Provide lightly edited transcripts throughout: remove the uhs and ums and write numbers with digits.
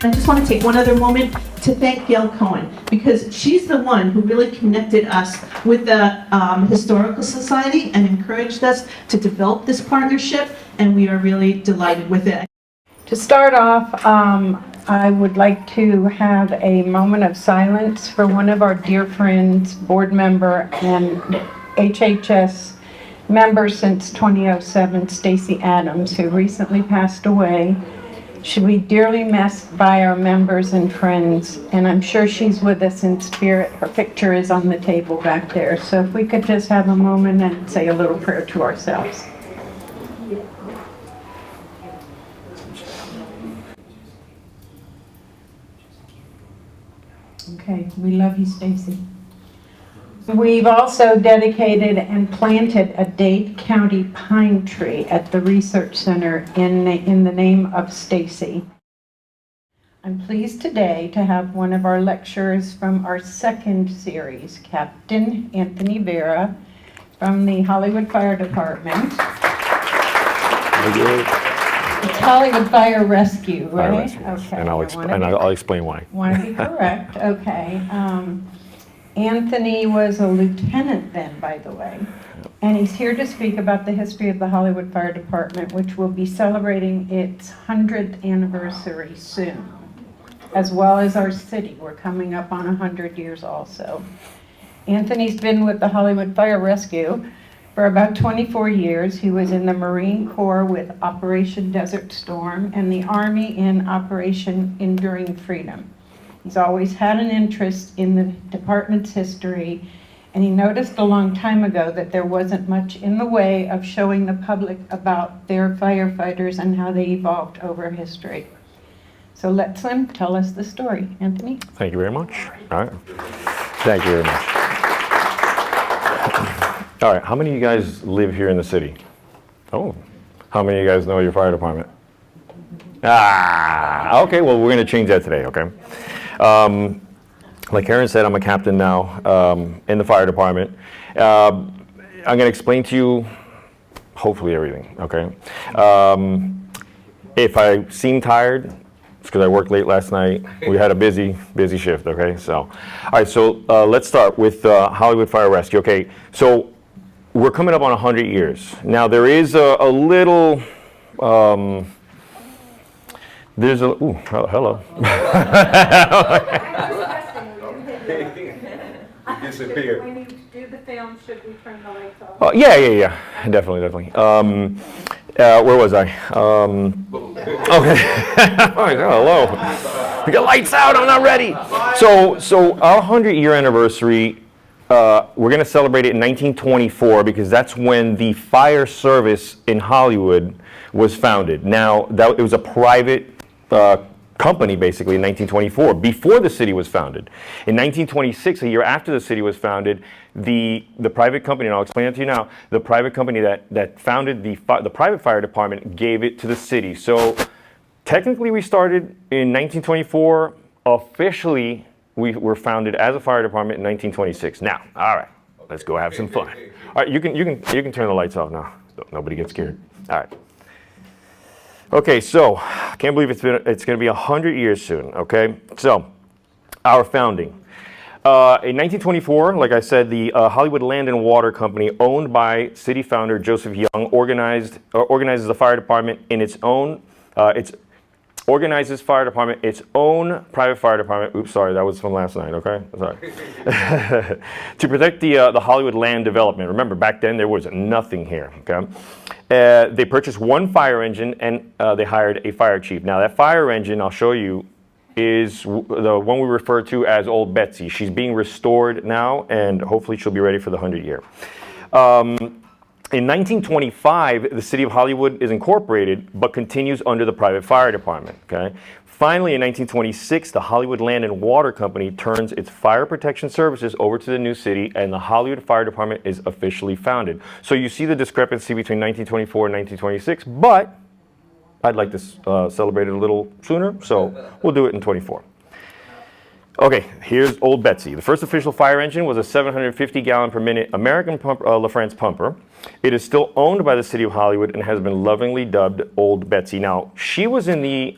I just want to take one other moment to thank Gail Cohen, because she's the one who really connected us with the Historical Society and encouraged us to develop this partnership, and we are really delighted with it. To start off, I would like to have a moment of silence for one of our dear friends, board member and HHS member since 2007, Stacy Adams, who recently passed away. She'll be dearly missed by our members and friends, and I'm sure she's with us in spirit. Her picture is on the table back there. So if we could just have a moment and say a little prayer to ourselves. Okay, we love you, Stacy. We've also dedicated and planted a Dade County pine tree at the Research Center in the name of Stacy. I'm pleased today to have one of our lecturers from our second series, Captain Anthony Vera from the Hollywood Fire Department. It's Hollywood Fire Rescue, right? Fire Rescue. Okay. And I'll explain why. Want to be correct, okay. Anthony was a lieutenant then, by the way, and he's here to speak about the history of the Hollywood Fire Department, which will be celebrating its 100th anniversary soon, as well as our city. We're coming up on 100 years also. Anthony's been with the Hollywood Fire Rescue for about 24 years. He was in the Marine Corps with Operation Desert Storm and the Army in Operation Enduring Freedom. He's always had an interest in the department's history, and he noticed a long time ago that there wasn't much in the way of showing the public about their firefighters and how they evolved over history. So let him tell us the story. Anthony? Thank you very much. All right. Thank you very much. All right, how many of you guys live here in the city? Oh, how many of you guys know your fire department? Ah, okay, well, we're going to change that today, okay? Like Karen said, I'm a captain now in the fire department. I'm going to explain to you, hopefully, everything, okay? If I seem tired, it's because I worked late last night. We had a busy shift, okay? So, all right, so let's start with Hollywood Fire Rescue, okay? So we're coming up on 100 years. Now, there is a little... There's a, ooh, hello. Disappeared. When you do the film, should we turn the lights off? Yeah. Definitely. Where was I? Okay. Hello. We got lights out, I'm not ready. So our 100-year anniversary, we're going to celebrate it in 1924 because that's when the fire service in Hollywood was founded. Now, it was a private company basically in 1924, before the city was founded. In 1926, a year after the city was founded, the private company, and I'll explain it to you now, the private company that founded the private fire department gave it to the city. So technically we started in 1924. Officially, we were founded as a fire department in 1926. Now, all right, let's go have some fun. All right, you can turn the lights off now. Nobody gets scared. All right. Okay, so I can't believe it's going to be 100 years soon, okay? So, our founding. In 1924, like I said, the Hollywood Land and Water Company, owned by city founder Joseph Young, organizes the fire department in its own, organizes fire department, its own private fire department. Oops, sorry, that was from last night, okay? Sorry. To protect the Hollywood land development. Remember, back then there was nothing here, okay? They purchased one fire engine and they hired a fire chief. Now that fire engine, I'll show you, is the one we refer to as Old Betsy. She's being restored now, and hopefully she'll be ready for the 100 year. In 1925, the city of Hollywood is incorporated, but continues under the private fire department, okay? Finally, in 1926, the Hollywood Land and Water Company turns its fire protection services over to the new city, and the Hollywood Fire Department is officially founded. So you see the discrepancy between 1924 and 1926, but I'd like to celebrate it a little sooner, so we'll do it in 24. Okay, here's Old Betsy. The first official fire engine was a 750 gallon per minute American LaFrance pumper. It is still owned by the city of Hollywood and has been lovingly dubbed Old Betsy. Now, she was in the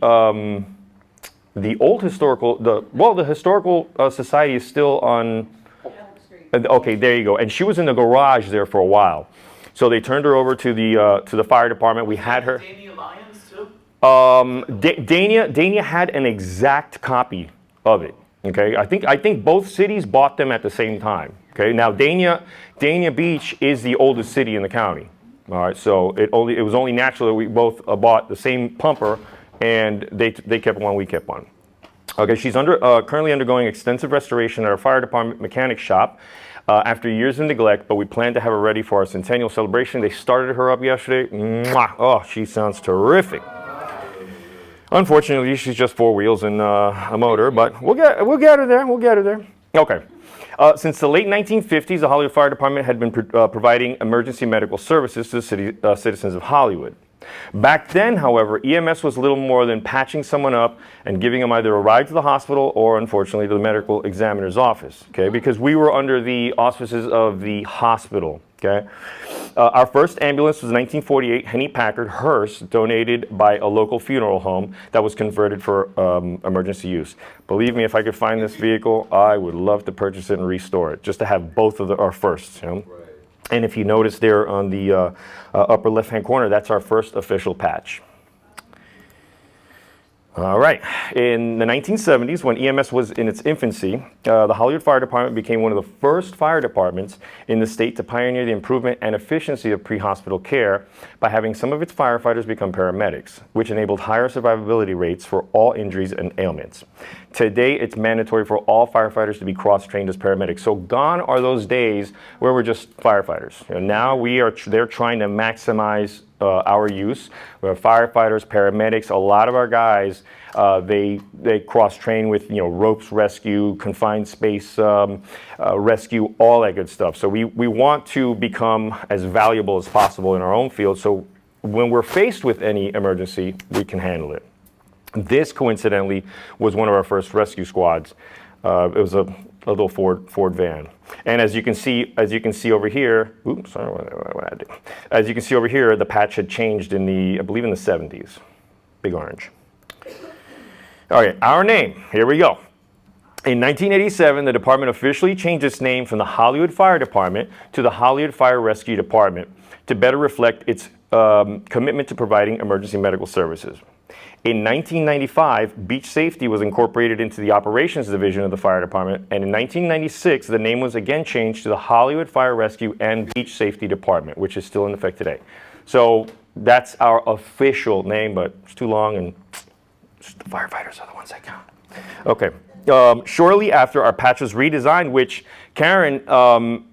The old historical, the historical society is still on. Okay, there you go. And she was in the garage there for a while, so they turned her over to the fire department. We had her. Dania Lions too? Dania had an exact copy of it. Okay, I think both cities bought them at the same time. Okay, now Dania Beach is the oldest city in the county. All right, so it was only natural that we both bought the same pumper, and they kept one, we kept one. Okay, she's currently undergoing extensive restoration at our fire department mechanic shop after years of neglect, but we plan to have her ready for our centennial celebration. They started her up yesterday. Mwah! Oh, she sounds terrific. Unfortunately, she's just 4 wheels and a motor, but we'll get her there. We'll get her there. Okay. Since the late 1950s, the Hollywood Fire Department had been providing emergency medical services to the citizens of Hollywood. Back then, however, EMS was little more than patching someone up and giving them either a ride to the hospital or, unfortunately, to the medical examiner's office, okay? Because we were under the auspices of the hospital, okay? Our first ambulance was a 1948 Henny Packard hearse donated by a local funeral home that was converted for emergency use. Believe me, if I could find this vehicle, I would love to purchase it and restore it, just to have both of our firsts, you know? And if you notice there on the upper left-hand corner, that's our first official patch. All right. In the 1970s, when EMS was in its infancy, the Hollywood Fire Department became one of the first fire departments in the state to pioneer the improvement and efficiency of pre-hospital care by having some of its firefighters become paramedics, which enabled higher survivability rates for all injuries and ailments. Today, it's mandatory for all firefighters to be cross-trained as paramedics. So gone are those days where we're just firefighters. You know, now they're trying to maximize our use. We have firefighters, paramedics. A lot of our guys, they cross-train with ropes rescue, confined space rescue, all that good stuff. So we want to become as valuable as possible in our own field. So when we're faced with any emergency, we can handle it. This, coincidentally, was one of our first rescue squads. It was a little Ford van. And as you can see over here, oops, sorry, what I did. As you can see over here, the patch had changed I believe in the 70s. Big orange. All right, our name, here we go. In 1987, the department officially changed its name from the Hollywood Fire Department to the Hollywood Fire Rescue Department to better reflect its commitment to providing emergency medical services. In 1995, beach safety was incorporated into the operations division of the fire department, and in 1996, the name was again changed to the Hollywood Fire Rescue and Beach Safety Department, which is still in effect today. So that's our official name, but it's too long, and the firefighters are the ones that count. Okay. Shortly after, our patch was redesigned, which, Karen,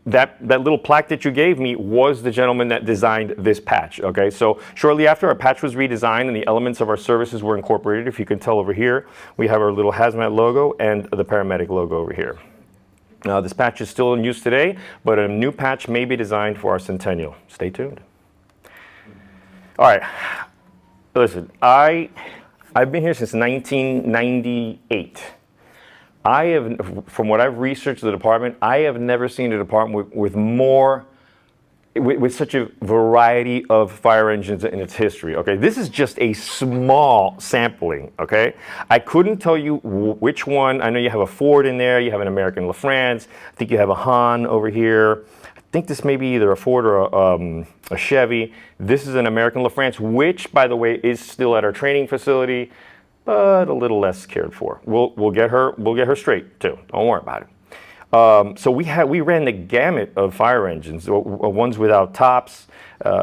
that little plaque that you gave me was the gentleman that designed this patch, okay? So shortly after, our patch was redesigned and the elements of our services were incorporated. If you can tell over here, we have our little hazmat logo and the paramedic logo over here. This patch is still in use today, but a new patch may be designed for our centennial. Stay tuned. All right. Listen, I've been here since 1998. From what I've researched the department, I have never seen a department with such a variety of fire engines in its history. Okay, this is just a small sampling. Okay, I couldn't tell you which one. I know you have a Ford in there, you have an American LaFrance. I think you have a Han over here. I think this may be either a Ford or a Chevy. This is an American LaFrance, which, by the way, is still at our training facility, but a little less cared for. We'll get her straight too. Don't worry about it. So we ran the gamut of fire engines, ones without tops.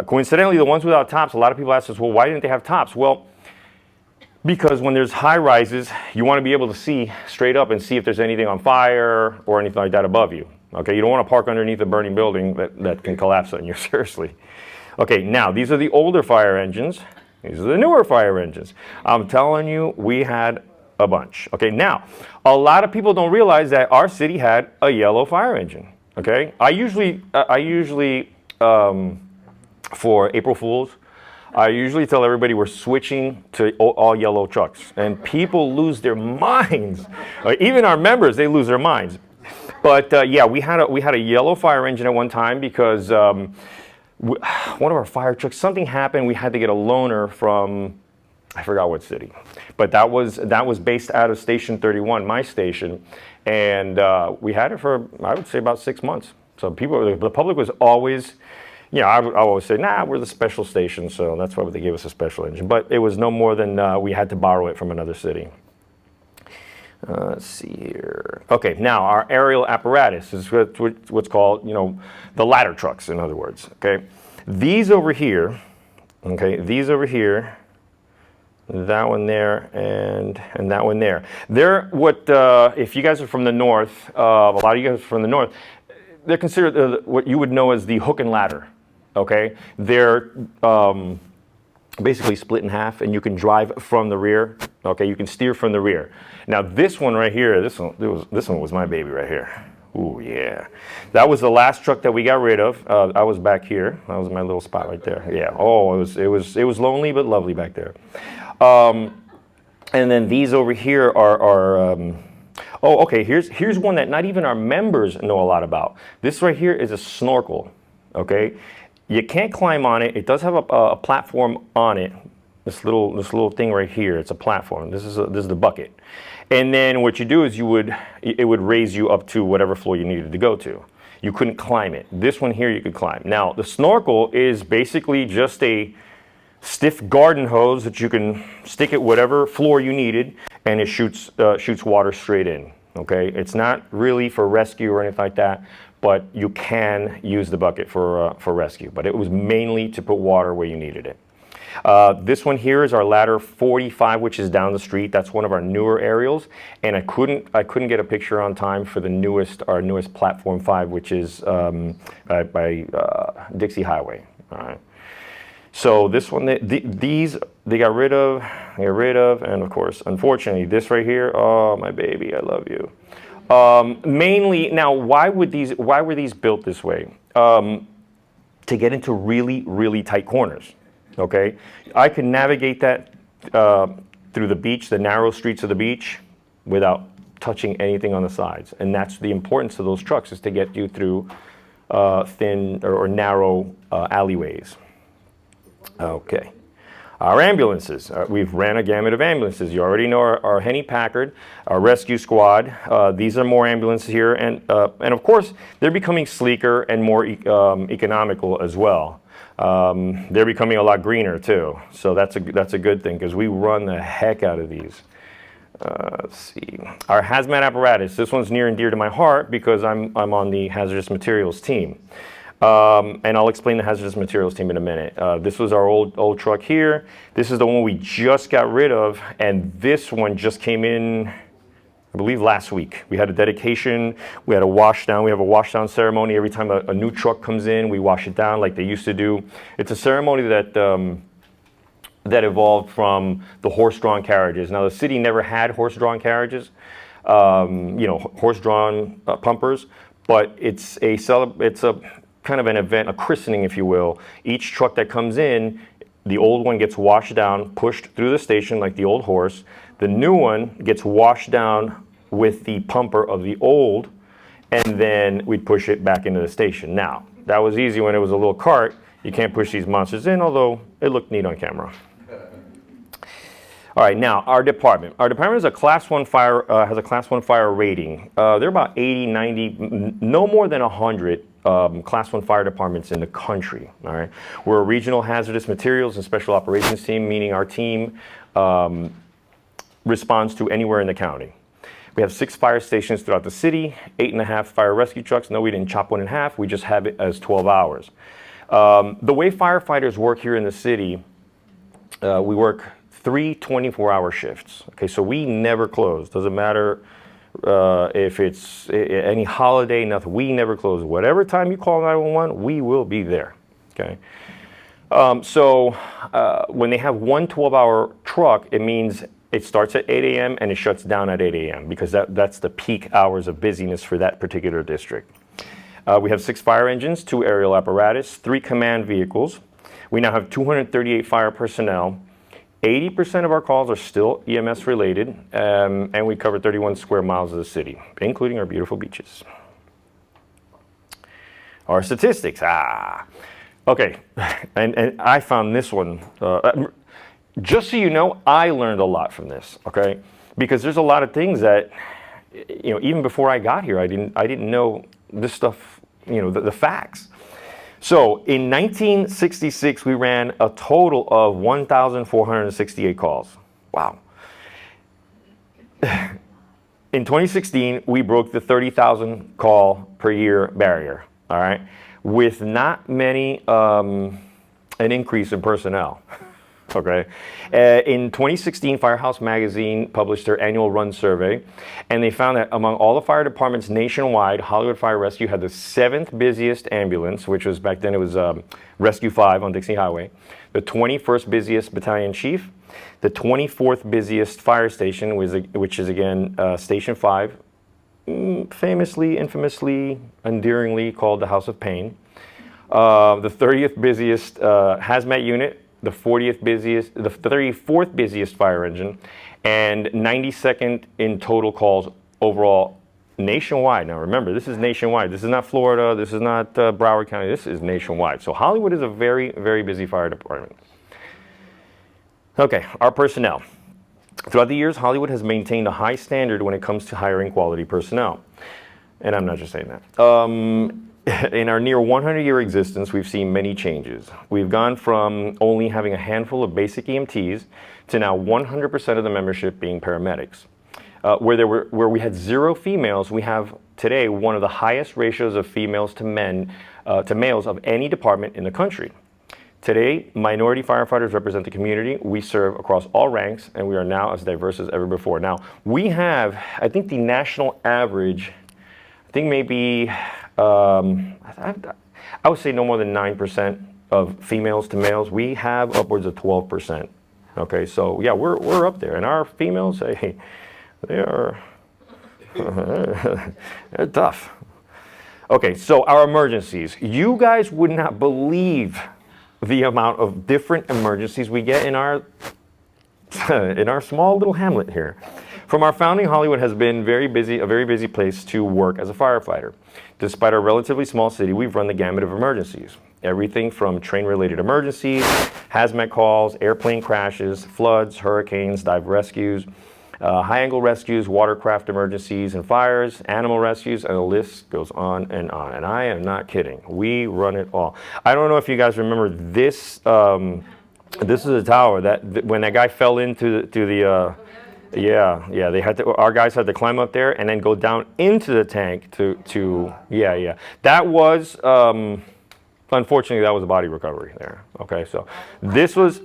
Coincidentally, the ones without tops, a lot of people ask us, well, why didn't they have tops? Well, because when there's high rises, you want to be able to see straight up and see if there's anything on fire or anything like that above you. Okay, you don't want to park underneath a burning building that can collapse on you, seriously. Okay, now these are the older fire engines. These are the newer fire engines. I'm telling you, we had a bunch. Okay, now, a lot of people don't realize that our city had a yellow fire engine. Okay, I usually for April Fools, I usually tell everybody we're switching to all yellow trucks, and people lose their minds. Even our members, they lose their minds. But yeah, we had a yellow fire engine at one time because one of our fire trucks, something happened. We had to get a loaner from I forgot what city, but that was based out of Station 31, my station, and we had it for, I would say, about 6 months. So the public was always, I would always say, nah, we're the special station, so that's why they gave us a special engine. But it was no more than we had to borrow it from another city. Let's see here. Okay, now our aerial apparatus is what's called, the ladder trucks, in other words. Okay, these over here, that one there, and that one there. They're what, if you guys are from the north, a lot of you guys are from the north, they're considered what you would know as the hook and ladder. Okay, they're basically split in half, and you can drive from the rear. Okay, you can steer from the rear. Now this one right here, this one was my baby right here. Ooh, yeah. That was the last truck that we got rid of. I was back here. That was my little spot right there. Yeah. Oh, it was lonely but lovely back there. And then these over here are oh, okay. Here's one that not even our members know a lot about. This right here is a snorkel. Okay. You can't climb on it. It does have a platform on it. This little thing right here. It's a platform. This is the bucket. And then what you do is it would raise you up to whatever floor you needed to go to. You couldn't climb it. This one here you could climb. Now the snorkel is basically just a stiff garden hose that you can stick at whatever floor you needed, and it shoots water straight in. Okay, it's not really for rescue or anything like that, but you can use the bucket for rescue. But it was mainly to put water where you needed it. This one here is our ladder 45, which is down the street. That's one of our newer aerials, and I couldn't get a picture on time for our newest platform 5, which is by Dixie Highway. All right. So this one, these they got rid of, and of course, unfortunately, this right here. Oh, my baby, I love you. Mainly, now, why were these built this way? To get into really, really tight corners. Okay, I could navigate that through the beach, the narrow streets of the beach, without touching anything on the sides. And that's the importance of those trucks, is to get you through thin or narrow alleyways. Okay, our ambulances. We've ran a gamut of ambulances. You already know our Henny Packard, our rescue squad. These are more ambulances here, and of course they're becoming sleeker and more economical as well. They're becoming a lot greener too, so that's a good thing, because we run the heck out of these. Let's see, our hazmat apparatus. This one's near and dear to my heart because I'm on the hazardous materials team. And I'll explain the hazardous materials team in a minute. This was our old truck here. This is the one we just got rid of, and this one just came in, I believe, last week. We had a dedication, we had a wash down. We have a wash down ceremony every time a new truck comes in. We wash it down like they used to do. It's a ceremony that evolved from the horse-drawn carriages. Now, the city never had horse-drawn carriages, horse-drawn pumpers, but it's a kind of an event, a christening, if you will. Each truck that comes in, the old one gets washed down, pushed through the station like the old horse. The new one gets washed down with the pumper of the old, and then we'd push it back into the station. Now, that was easy when it was a little cart. You can't push these monsters in, although it looked neat on camera. All right, now our department. Our department is a Class 1 fire, has a Class 1 fire rating. There are about 80, 90, no more than 100 Class 1 fire departments in the country. All right, we're a regional hazardous materials and special operations team, meaning our team responds to anywhere in the county. We have 6 fire stations throughout the city, 8.5 fire rescue trucks. No, we didn't chop one in half. We just have it as 12 hours. The way firefighters work here in the city, we work 3 24-hour shifts. Okay, so we never close. Doesn't matter if it's any holiday, nothing. We never close. Whatever time you call 911, we will be there. Okay. So when they have one 12-hour truck, it means it starts at 8 a.m. and it shuts down at 8 a.m. because that's the peak hours of busyness for that particular district. We have 6 fire engines, 2 aerial apparatus, 3 command vehicles. We now have 238 fire personnel. 80% of our calls are still EMS related, and we cover 31 square miles of the city, including our beautiful beaches. Our statistics, okay, and I found this one. just so you know, I learned a lot from this, okay? Because there's a lot of things that, even before I got here, I didn't know this stuff, the facts. So in 1966, we ran a total of 1,468 calls. Wow. In 2016, we broke the 30,000 call per year barrier, all right? With not many, an increase in personnel. Okay. In 2016, Firehouse Magazine published their annual run survey, and they found that among all the fire departments nationwide, Hollywood Fire Rescue had the 7th busiest ambulance, which was back then it was Rescue 5 on Dixie Highway, the 21st busiest battalion chief, the 24th busiest fire station, which is again Station 5, famously, infamously, endearingly called the House of Pain, the 30th busiest hazmat unit, the 34th busiest fire engine, and 92nd in total calls overall nationwide. Now remember, this is nationwide. This is not Florida. This is not Broward County. This is nationwide. So Hollywood is a very, very busy fire department. Okay, our personnel. Throughout the years, Hollywood has maintained a high standard when it comes to hiring quality personnel. And I'm not just saying that. In our near 100-year existence, we've seen many changes. We've gone from only having a handful of basic EMTs to now 100% of the membership being paramedics. Where we had 0 females, we have today one of the highest ratios of females to males of any department in the country. Today, minority firefighters represent the community. We serve across all ranks, and we are now as diverse as ever before. Now, we have, I think the national average, I think maybe, I would say no more than 9% of females to males. We have upwards of 12%. Okay, so yeah, we're up there. And our females, hey, they are they're tough. Okay, so our emergencies. You guys would not believe the amount of different emergencies we get in our small little hamlet here. From our founding, Hollywood has been a very busy place to work as a firefighter. Despite our relatively small city, we've run the gamut of emergencies. Everything from train-related emergencies, hazmat calls, airplane crashes, floods, hurricanes, dive rescues, high-angle rescues, watercraft emergencies and fires, animal rescues, and the list goes on. And I am not kidding. We run it all. I don't know if you guys remember this. This is a tower that when that guy fell into the they had to. Our guys had to climb up there and then go down into the tank to. That was unfortunately that was a body recovery there. Okay, so this was.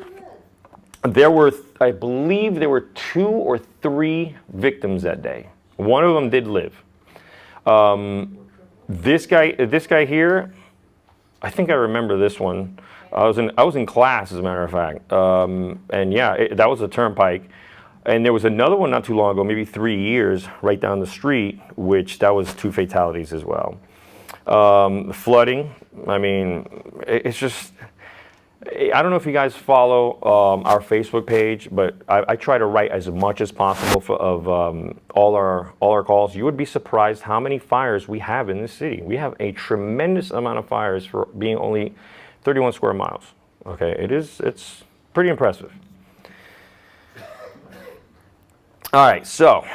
I believe there were 2 or 3 victims that day. One of them did live. This guy here, I think I remember this one. I was in class, as a matter of fact, and yeah, that was a turnpike. And there was another one not too long ago, maybe 3 years, right down the street, which that was 2 fatalities as well. Flooding, I mean, it's just, I don't know if you guys follow our Facebook page, but I try to write as much as possible of all our calls. You would be surprised how many fires we have in this city. We have a tremendous amount of fires for being only 31 square miles. Okay, it's pretty impressive. All right, so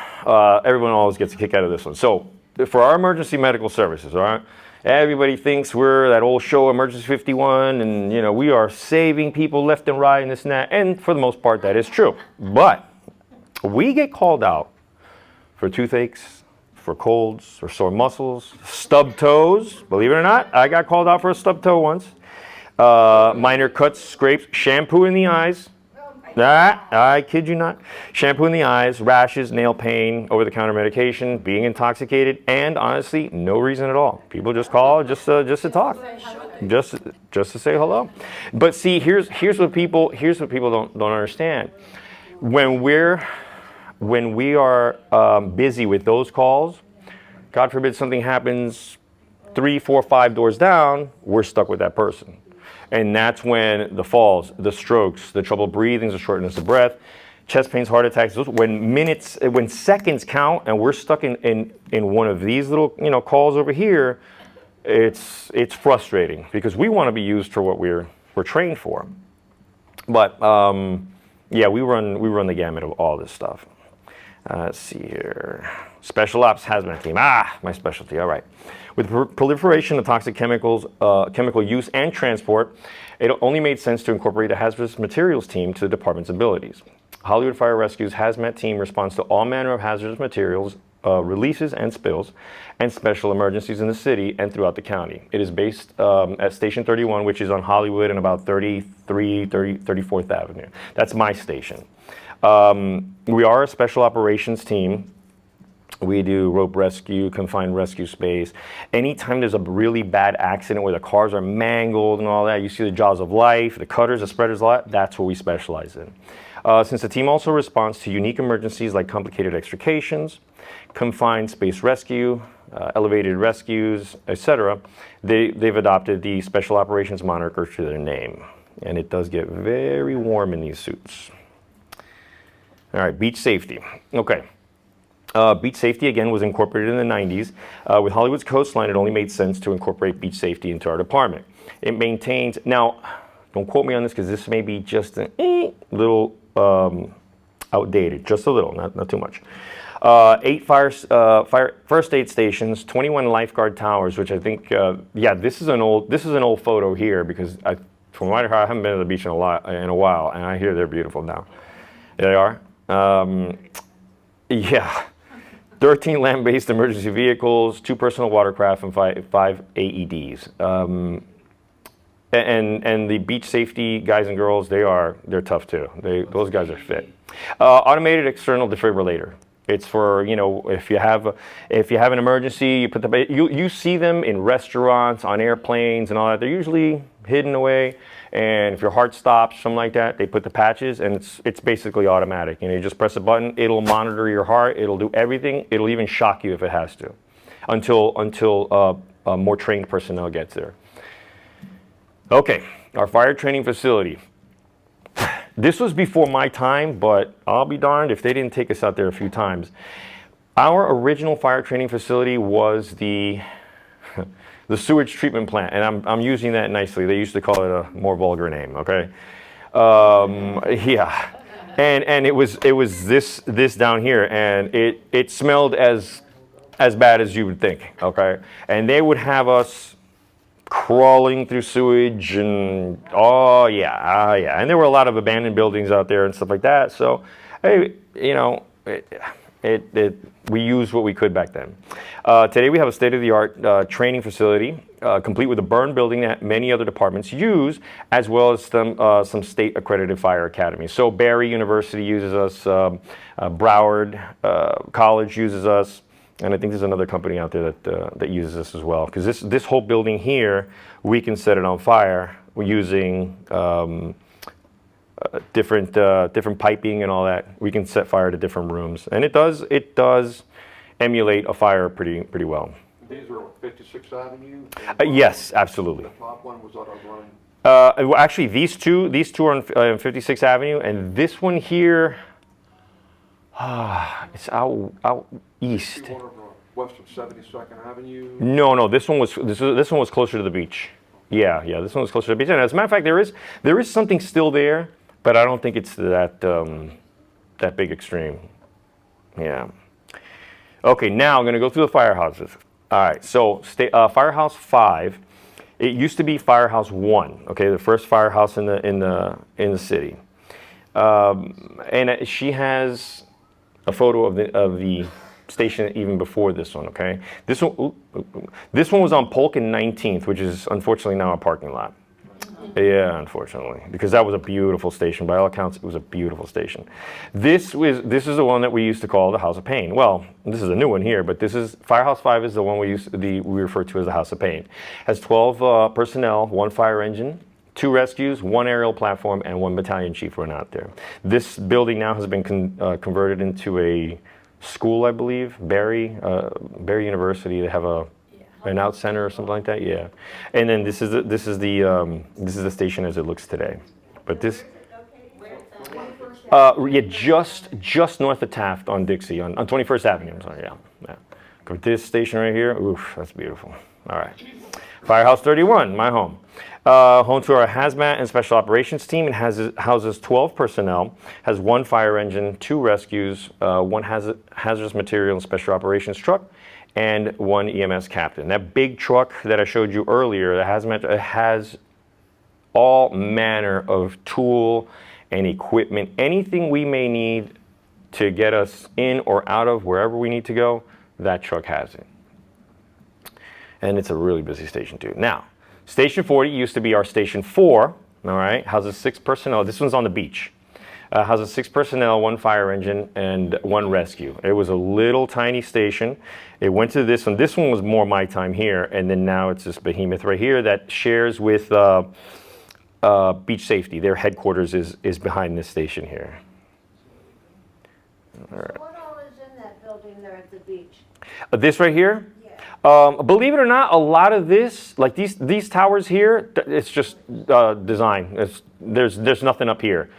everyone always gets a kick out of this one. So for our emergency medical services, all right, everybody thinks we're that old show Emergency 51, and we are saving people left and right and this and that, and for the most part that is true. But we get called out for toothaches, for colds, for sore muscles, stubbed toes. Believe it or not, I got called out for a stubbed toe once. Minor cuts, scrapes, shampoo in the eyes. I kid you not. Shampoo in the eyes, rashes, nail pain, over-the-counter medication, being intoxicated, and honestly, no reason at all. People just call just to talk, just to say hello. But see, here's what people don't understand. When we are busy with those calls, God forbid something happens 3, 4, 5 doors down, we're stuck with that person. And that's when the falls, the strokes, the trouble breathing, the shortness of breath, chest pains, heart attacks, when seconds count and we're stuck in one of these little calls over here, it's frustrating because we want to be used for what we're trained for. But Yeah, we run the gamut of all this stuff. Let's see here. Special Ops Hazmat Team. My specialty. All right. With proliferation of toxic chemicals, chemical use and transport, it only made sense to incorporate a hazardous materials team to the department's abilities. Hollywood Fire Rescue's Hazmat Team responds to all manner of hazardous materials, releases and spills, and special emergencies in the city and throughout the county. It is based at Station 31, which is on Hollywood and about 34th Avenue. That's my station. We are a special operations team. We do rope rescue, confined rescue space. Anytime there's a really bad accident where the cars are mangled and all that, you see the jaws of life, the cutters, the spreaders, a lot, that's what we specialize in. Since the team also responds to unique emergencies like complicated extrications, confined space rescue, elevated rescues, etc., they've adopted the Special Operations moniker to their name. And it does get very warm in these suits. All right, beach safety. Okay. Beach safety, again, was incorporated in the 90s. With Hollywood's coastline, it only made sense to incorporate beach safety into our department. It maintains, now, don't quote me on this because this may be just a little outdated, just a little, not too much. 8 first aid stations, 21 lifeguard towers, which I think, yeah, this is an old photo here because from what I heard, I haven't been to the beach in a while, and I hear they're beautiful now. There they are. Yeah. 13 land-based emergency vehicles, 2 personal watercraft, and 5 AEDs. And the beach safety guys and girls, they're tough too. Those guys are fit. Automated external defibrillator. It's for, if you have an emergency, you see them in restaurants, on airplanes, and all that. They're usually hidden away. And if your heart stops, something like that, they put the patches, and it's basically automatic. You just press a button, it'll monitor your heart, it'll do everything, it'll even shock you if it has to, until more trained personnel gets there. Okay, our fire training facility. This was before my time, but I'll be darned if they didn't take us out there a few times. Our original fire training facility was the sewage treatment plant, and I'm using that nicely. They used to call it a more vulgar name, okay? Yeah, and it was this down here, and it smelled as bad as you would think, okay? And they would have us crawling through sewage, and yeah, and there were a lot of abandoned buildings out there and stuff like that. So, hey, we used what we could back then. Today we have a state-of-the-art training facility, complete with a burn building that many other departments use, as well as some state-accredited fire academies. So Barry University uses us, Broward College uses us, and I think there's another company out there that uses us as well. Because this whole building here, we can set it on fire using different piping and all that. We can set fire to different rooms, and it does emulate a fire pretty well. These are 56th Avenue? Yes, absolutely. The top one was on line. Well, actually, these two are on 56th Avenue, and this one here, it's out east. One west of 72nd Avenue. No, this one was closer to the beach. Yeah, this one was closer to the beach. And as a matter of fact, there is something still there, but I don't think it's that big extreme. Yeah. Okay, now I'm going to go through the firehouses. All right, so Firehouse 5. It used to be Firehouse 1. Okay, the first firehouse in the city. And she has a photo of the station even before this one. Okay, this one was on Polk and 19th, which is unfortunately now a parking lot. Yeah, unfortunately, because that was a beautiful station. By all accounts, it was a beautiful station. This is the one that we used to call the House of Pain. Well, this is a new one here, but this is Firehouse 5 is the one we refer to as the House of Pain. Has 12 personnel, 1 fire engine, 2 rescues, 1 aerial platform, and 1 battalion chief run out there. This building now has been converted into a school, I believe, Barry University. They have an out center or something like that. Yeah, and then this is the station as it looks today. But this, yeah, just north of Taft on Dixie on 21st Avenue. I'm sorry, yeah. But this station right here, oof, that's beautiful. All right. Firehouse 31, my home. Home to our hazmat and special operations team. It houses 12 personnel, has 1 fire engine, 2 rescues, 1 hazardous material and special operations truck, and 1 EMS captain. That big truck that I showed you earlier, the hazmat, it has all manner of tool and equipment, anything we may need to get us in or out of wherever we need to go, that truck has it. And it's a really busy station too. Now, Station 40 used to be our Station 4, all right, houses 6 personnel. This one's on the beach. Houses 6 personnel, 1 fire engine, and 1 rescue. It was a little tiny station. It went to this one. This one was more my time here, and then now it's this behemoth right here that shares with Beach Safety. Their headquarters is behind this station here. So what all is in that building there at the beach? This right here? Yeah. Believe it or not, a lot of this, like these towers here, it's just design. There's nothing up here.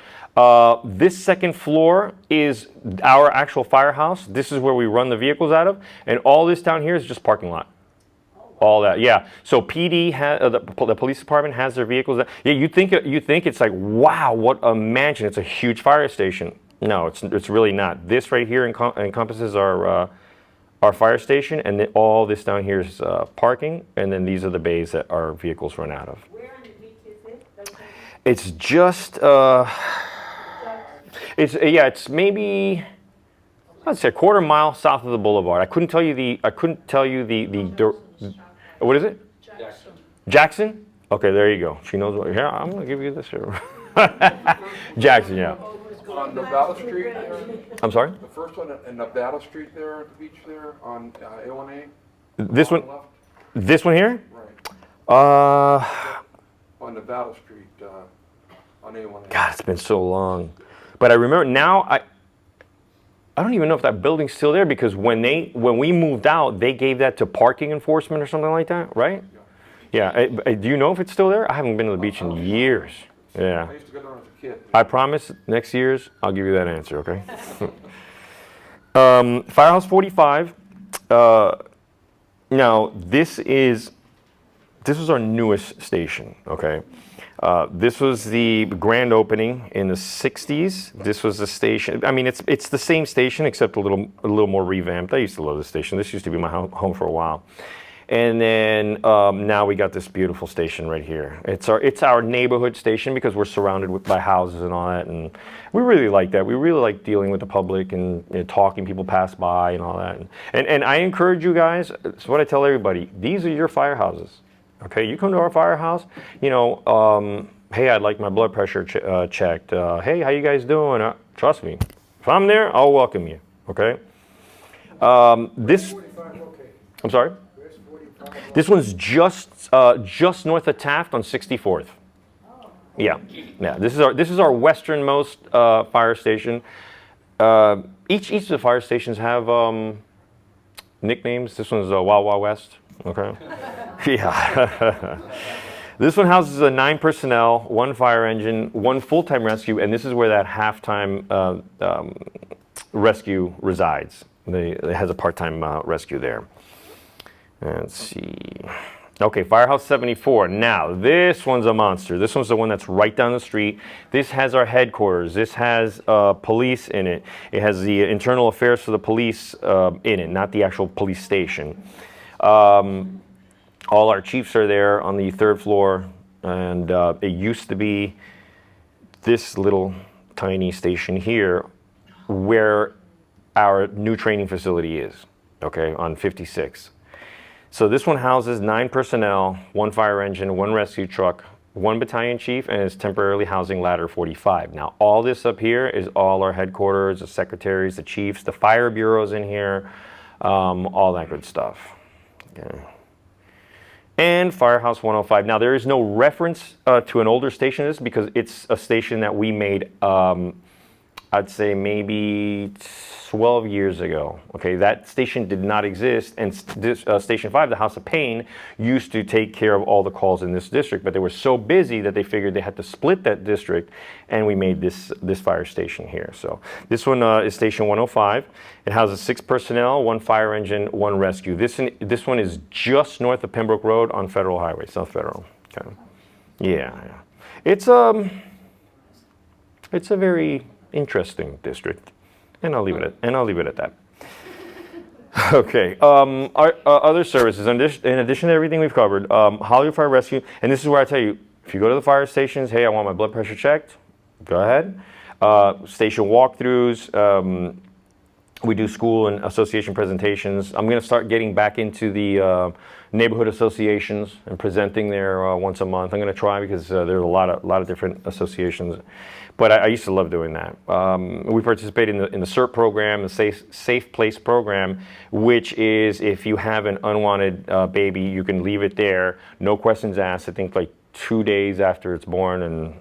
This second floor is our actual firehouse. This is where we run the vehicles out of, and all this down here is just parking lot. All that, yeah. So PD the police department has their vehicles. Yeah, you think it's like, wow, what a mansion! It's a huge fire station. No, it's really not. This right here encompasses our fire station, and then all this down here is parking, and then these are the bays that our vehicles run out of. Where on the beach is it? It's just it's maybe, I'd say, a quarter mile south of the boulevard. I couldn't tell you the what is it? Jackson. Okay, there you go. She knows what. Here, I'm gonna give you this here. Jackson, yeah. On Nevada Street there? I'm sorry. The first one in Nevada Street there at the beach there on A1A? This On one. the left? This one here. Right. On Nevada Street on A1A. God, it's been so long. But I remember now. I don't even know if that building's still there, because when we moved out, they gave that to parking enforcement or something like that, right? Yeah. Do you know if it's still there? I haven't been to the beach in years. Yeah. I used to go there as a kid. I promise next year's I'll give you that answer, okay? Firehouse 45. Now this is our newest station, okay? This was the grand opening in the 60s. This was the station. I mean, it's the same station except a little more revamped. I used to love this station. This used to be my home for a while. And then now we got this beautiful station right here. It's our neighborhood station because we're surrounded by houses and all that, and we really like that. We really like dealing with the public and talking. People pass by and all that. And I encourage you guys. It's what I tell everybody. These are your firehouses. Okay, you come to our firehouse. You know, hey, I'd like my blood pressure checked. Hey, how you guys doing? Trust me, if I'm there, I'll welcome you. Okay. I'm sorry. This one's just north of Taft on 64th. Yeah. This is our westernmost fire station. Each of the fire stations have nicknames. This one's Wild Wild West. Okay. Yeah. This one houses 9 personnel, 1 fire engine, 1 full-time rescue, and this is where that half-time rescue resides. It has a part-time rescue there. Let's see. Okay, Firehouse 74. Now, this one's a monster. This one's the one that's right down the street. This has our headquarters. This has police in it. It has the internal affairs for the police in it, not the actual police station. All our chiefs are there on the 3rd floor, and it used to be this little tiny station here where our new training facility is, okay, on 56. So this one houses 9 personnel, 1 fire engine, 1 rescue truck, 1 battalion chief, and is temporarily housing ladder 45. Now, all this up here is all our headquarters, the secretaries, the chiefs, the fire bureaus in here, all that good stuff. Okay. And Firehouse 105. Now, there is no reference to an older station in this because it's a station that we made I'd say maybe 12 years ago. Okay, that station did not exist, and Station 5, the House of Pain, used to take care of all the calls in this district, but they were so busy that they figured they had to split that district, and we made this fire station here. So this one is Station 105. It houses 6 personnel, 1 fire engine, 1 rescue. This one is just north of Pembroke Road on Federal Highway, South Federal. Okay. Yeah. It's a very interesting district, and I'll leave it at that. Okay. Our other services, in addition to everything we've covered, Hollywood Fire Rescue, and this is where I tell you, if you go to the fire stations, hey, I want my blood pressure checked, go ahead. Station walkthroughs. We do school and association presentations. I'm going to start getting back into the neighborhood associations and presenting there once a month. I'm going to try because there's a lot of different associations. But I used to love doing that. We participate in the CERT program, the Safe Place program, which is if you have an unwanted baby, you can leave it there, no questions asked. I think like 2 days after it's born, and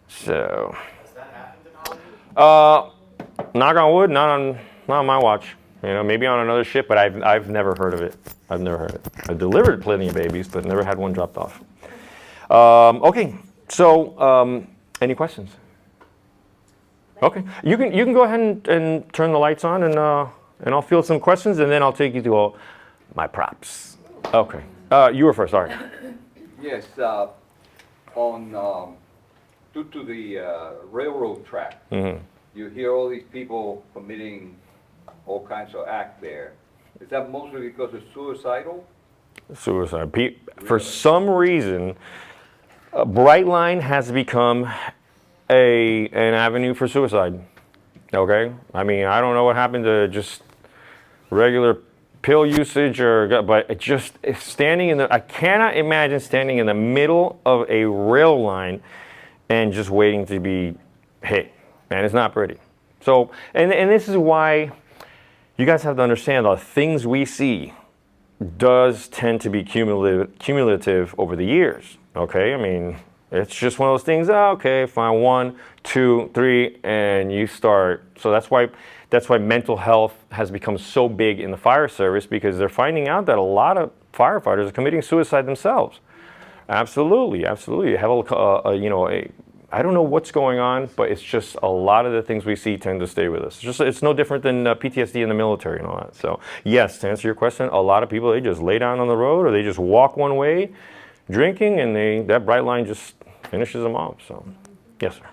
so. Has that happened in Hollywood? Knock on wood, not on my watch. Maybe on another ship, but I've never heard of it. I've never heard it. I've delivered plenty of babies, but never had one dropped off. Okay, so any questions? Okay, you can go ahead and turn the lights on, and I'll field some questions, and then I'll take you to all my props. Okay, you were first. Sorry. Yes, due to the railroad track, you hear all these people committing all kinds of acts there. Is that mostly because it's suicidal? Suicide. For some reason, Bright Line has become an avenue for suicide. Okay? I mean, I don't know what happened to just regular pill usage, but it just I cannot imagine standing in the middle of a rail line and just waiting to be hit. Man, it's not pretty. So, and this is why you guys have to understand the things we see does tend to be cumulative over the years. Okay, I mean, it's just one of those things. Okay, fine, 1, 2, 3, and you start. So that's why mental health has become so big in the fire service, because they're finding out that a lot of firefighters are committing suicide themselves. Absolutely. You have I don't know what's going on, but it's just a lot of the things we see tend to stay with us. It's no different than PTSD in the military and all that. So yes, to answer your question, a lot of people, they just lay down on the road, or they just walk one way drinking, and that Bright Line just finishes them off. So yes, sir.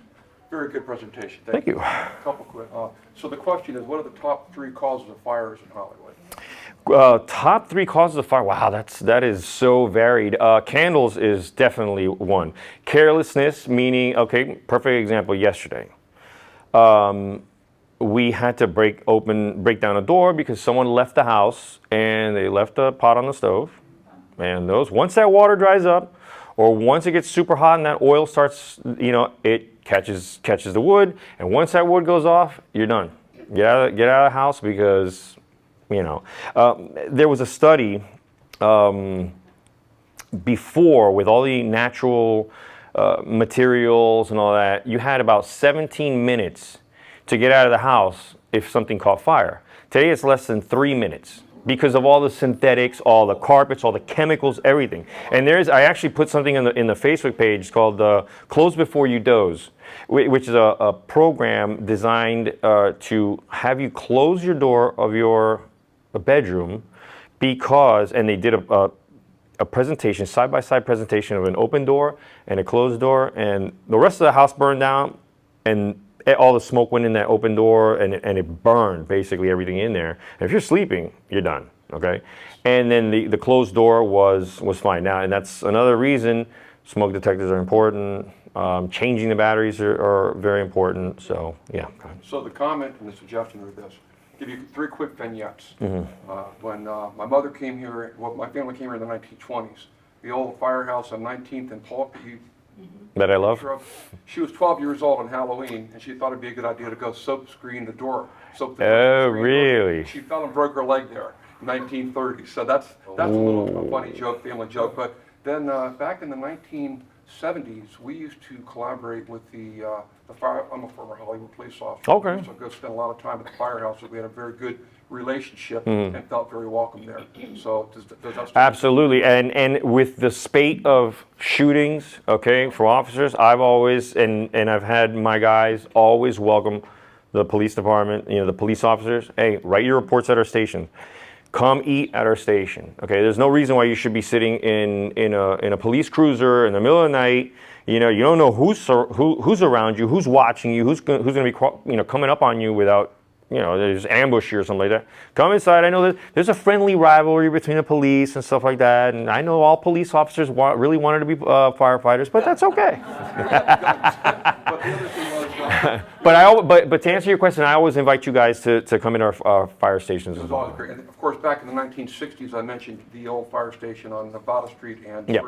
Very good presentation. Thank you. A couple quick. So the question is, what are the top 3 causes of fires in Hollywood? Top 3 causes of fire. Wow, that is so varied. Candles is definitely one. Carelessness, meaning, okay, perfect example, yesterday. We had to break down a door because someone left the house and they left a pot on the stove. And once that water dries up, or once it gets super hot and that oil starts, it catches the wood. And once that wood goes off, you're done. Get out of the house, because there was a study before, with all the natural materials and all that, you had about 17 minutes to get out of the house if something caught fire. Today it's less than 3 minutes because of all the synthetics, all the carpets, all the chemicals, everything. And I actually put something in the Facebook page called Close Before You Doze, which is a program designed to have you close your door of your bedroom, and they did a presentation, side-by-side presentation of an open door and a closed door, and the rest of the house burned down, and all the smoke went in that open door, and it burned basically everything in there. And if you're sleeping, you're done, okay? And then the closed door was fine. Now, and that's another reason smoke detectors are important. Changing the batteries are very important. So, yeah. So the comment and the suggestion are this. Give you 3 quick vignettes. When my mother came here, my family came here in the 1920s, the old firehouse on 19th and Polk that I love. She was 12 years old on Halloween, and she thought it'd be a good idea to go soap screen the door. Oh, really? She fell and broke her leg there in 1930. So that's a little funny joke, family joke. But then back in the '70s, we used to collaborate with the fire. I'm a former Hollywood police officer. Okay. We used to go spend a lot of time at the firehouse, so we had a very good relationship Mm-hmm. and felt very welcome there. So does that still? Absolutely, and with the spate of shootings, okay, for officers, I've always and I've had my guys always welcome the police department, the police officers. Hey, write your reports at our station. Come eat at our station. Okay, there's no reason why you should be sitting in a police cruiser in the middle of the night. You don't know who's around you, who's watching you, who's going to be coming up on you without. There's ambush you or something like that. Come inside. I know there's a friendly rivalry between the police and stuff like that. And I know all police officers really wanted to be firefighters, but that's okay. But the other thing was, But to answer your question, I always invite you guys to come into our fire stations it as was well. always great. And of course, back in the 1960s, I mentioned the old fire station on Nevada Street, and Yeah.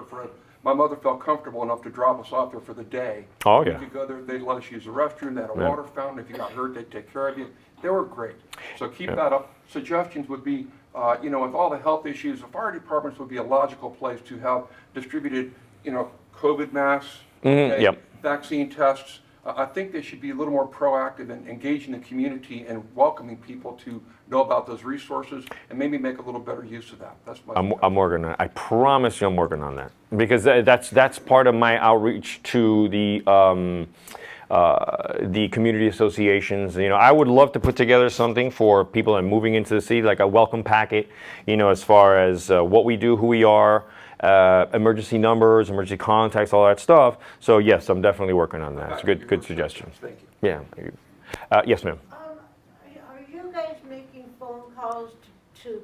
my mother felt comfortable enough to drop us off there for the day. Oh, yeah. We could go there, they'd let us use the restroom, they had a Yeah. water fountain, if you got hurt, they'd take care of you. They were great. So keep that up. Suggestions would be, with all the health issues, the fire departments would be a logical place to have distributed, COVID masks, okay, yep. vaccine tests. I think they should be a little more proactive in engaging the community and welcoming people to know about those resources and maybe make a little better use of that. That's my. I'm working on it. I promise you I'm working on that. Because that's part of my outreach to the community associations. I would love to put together something for people that are moving into the city, like a welcome packet, as far as what we do, who we are, emergency numbers, emergency contacts, all that stuff. So yes, I'm definitely working on that. It's a good suggestion. Thank you. Yeah. Yes, ma'am. Are you guys making phone calls to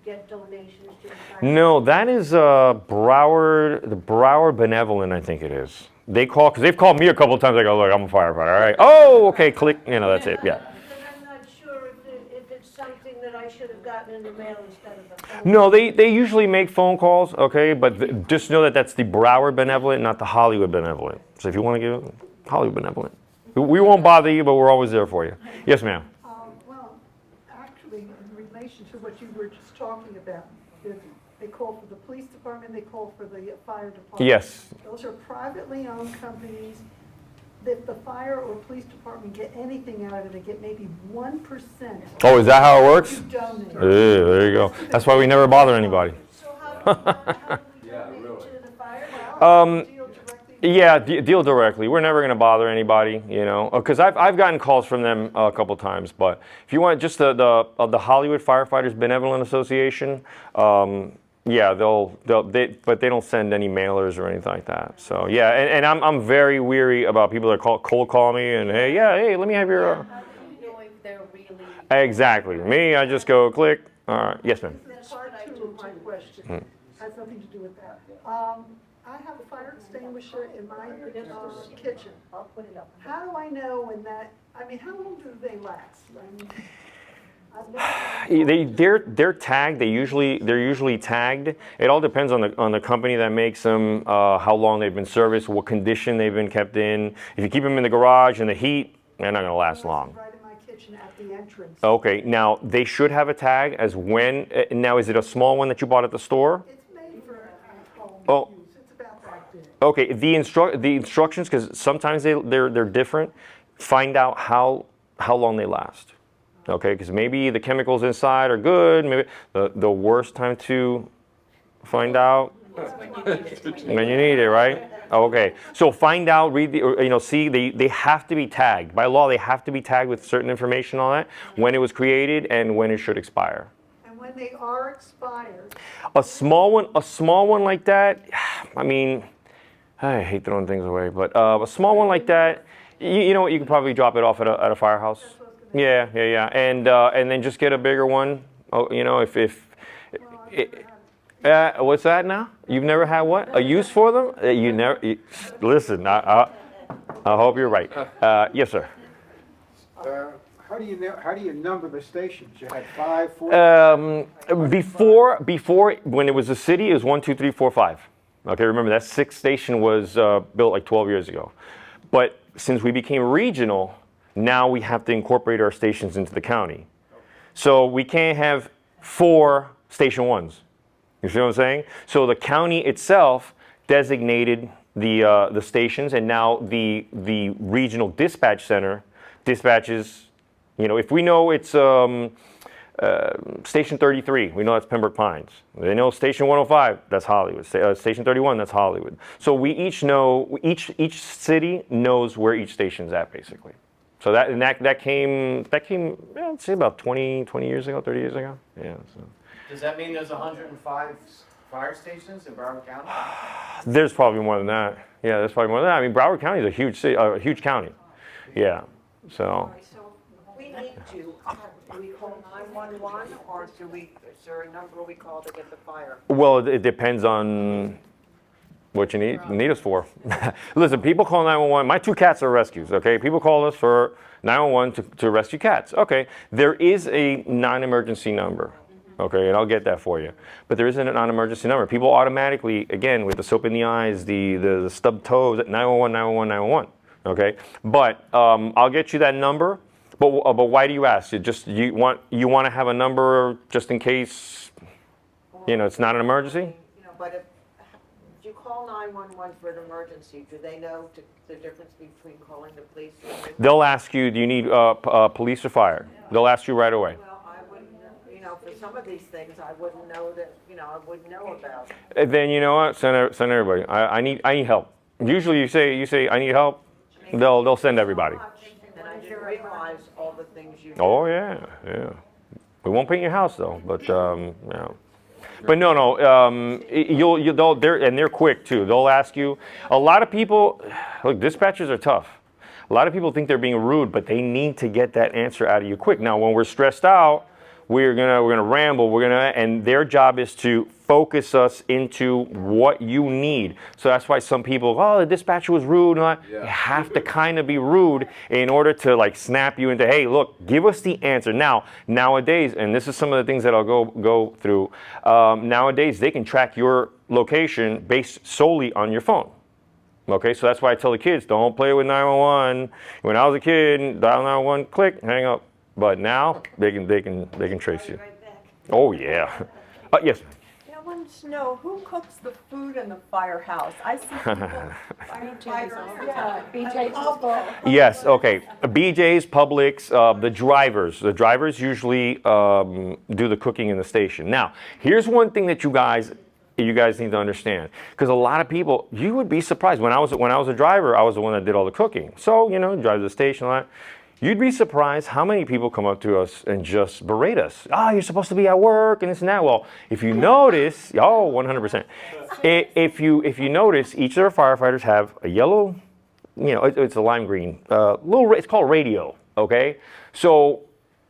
get donations to the fire? No, that is the Broward Benevolent, I think it is. They call, because they've called me a couple of times. I go, look, I'm a firefighter, all right. Oh, okay, click, that's it, yeah. Because I'm not sure if it's something that I should have gotten in the mail instead of a phone. No, they usually make phone calls, okay, but just know that that's the Broward Benevolent, not the Hollywood Benevolent. So if you want to give it, Hollywood Benevolent. We won't bother you, but we're always there for you. Yes, ma'am. Well, actually, in relation to what you were just talking about, they call for the police department, they call for the fire department. Yes. Those are privately owned companies. If the fire or police department get anything out of it, they get maybe 1%. Oh, is that how it works? You donate. There you go. That's why we never bother anybody. So how do we donate to the fire? Deal directly. Yeah, deal directly. We're never going to bother anybody, because I've gotten calls from them a couple times. But if you want just the Hollywood Firefighters Benevolent Association, yeah, but they don't send any mailers or anything like that. So yeah, and I'm very weary about people that cold call me and hey, let me have your. How do you know if they're really? Exactly. Me, I just go click. All right. Yes, ma'am. That's part two of my question. Has nothing to do with that. I have a fire extinguisher in my kitchen. I'll put it up. How do I know when how long do they last? They're tagged. They're usually tagged. It all depends on the company that makes them, how long they've been serviced, what condition they've been kept in. If you keep them in the garage in the heat, they're not going to last long. Right in my kitchen at the entrance. Okay, now they should have a tag as when. Now, is it a small one that you bought at the store? It's made for home Oh. use. It's about that big. Okay, the instructions, because sometimes they're different. Find out how long they last. Okay, because maybe the chemicals inside are good. Maybe the worst time to find out when you need it, right? Okay, so find out, read see they have to be tagged by law. They have to be tagged with certain information on it, when it was created and when it should expire. And when they are expired, A small one like that. I mean, I hate throwing things away, but a small one like that, you know what? You could probably drop it off at a firehouse. Yeah, and then just get a bigger one. Oh, what's that now? You've never had what? A use for them? Listen. I hope you're right. Yes, sir. How do you number the stations? You had 5, 4. Before when it was a city, it was 1, 2, 3, 4, 5. Okay, remember that 6th station was built like 12 years ago. But since we became regional, now we have to incorporate our stations into the county. So we can't have 4 station 1s. You see what I'm saying? So the county itself designated the stations, and now the regional dispatch center dispatches. If we know it's Station 33, we know that's Pembroke Pines. They know Station 105, that's Hollywood. Station 31, that's Hollywood. So we each know, each city knows where each station's at, basically. So that came, I'd say about 20 years ago, 30 years ago. Yeah. So. Does that mean there's 105 fire stations in Broward County? There's probably more than that. Yeah, there's probably more than that. I mean, Broward County is a huge city, a huge county. Yeah. So. So we need to, do we call 911 or is there a number we call to get the fire? Well, it depends on what you need us for. Listen, people call 911. My 2 cats are rescues, okay? People call us for 911 to rescue cats. Okay, there is a non-emergency number, okay, and I'll get that for you. But there isn't a non-emergency number. People automatically, again, with the soap in the eyes, the stubbed toes, 911, 911, 911, okay? But I'll get you that number. But why do you ask? You want to have a number just in case, it's not an emergency? But if you call 911 for an emergency, do they know the difference between calling the police? They'll ask you, do you need police or fire? They'll ask you right away. Well, I wouldn't, for some of these things, I wouldn't know that, I wouldn't know about. Then you know what? Send everybody. I need help. Usually you say I need help. They'll send everybody. And I didn't realize all the things you did. Oh yeah. We won't paint your house though, but yeah. But no. They're quick too. They'll ask you. A lot of people, look, dispatchers are tough. A lot of people think they're being rude, but they need to get that answer out of you quick. Now, when we're stressed out, we're gonna ramble. And their job is to focus us into what you need. So that's why some people, the dispatcher was rude. You have to kind of be rude in order to snap you into, hey, look, give us the answer. Now, nowadays, and this is some of the things that I'll go through. Nowadays, they can track your location based solely on your phone. Okay, so that's why I tell the kids, don't play with 911. When I was a kid, dial 911, click, hang up. But now they can trace you. Right back. Oh yeah. Yes. I wanted to know who cooks the food in the firehouse. I see people. Yes. Okay. BJ's, Publix, the drivers. The drivers usually do the cooking in the station. Now, here's one thing that you guys need to understand, because a lot of people, you would be surprised. When I was a driver, I was the one that did all the cooking. So drive to the station, all that. You'd be surprised how many people come up to us and just berate us. You're supposed to be at work and this and that. Well, if you notice, 100%. If you notice, each of our firefighters have a yellow, it's a lime green, it's called radio, okay? So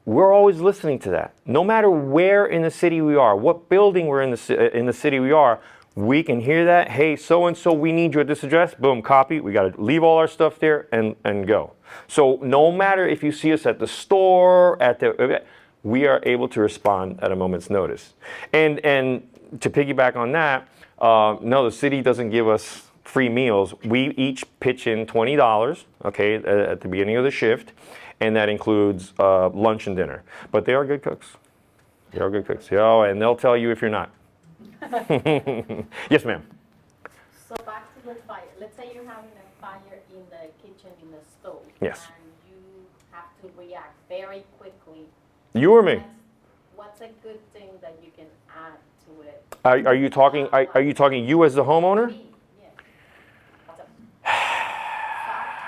we're always listening to that. No matter where in the city we are, what building we're in the city we are, we can hear that. Hey, so-and-so, we need you at this address. Boom, copy. We got to leave all our stuff there and go. So no matter if you see us at the store, we are able to respond at a moment's notice. And to piggyback on that, no, the city doesn't give us free meals. We each pitch in $20, okay, at the beginning of the shift, and that includes lunch and dinner. But they are good cooks. They are good cooks. And they'll tell you if you're not. Yes, ma'am. So back to the fire. Let's say you're having a fire in the kitchen, in the stove. Yes. And you have to react very quickly. You or me? What's a good thing that you can add to it? Are you talking? Are you talking you as the homeowner? Me, yes.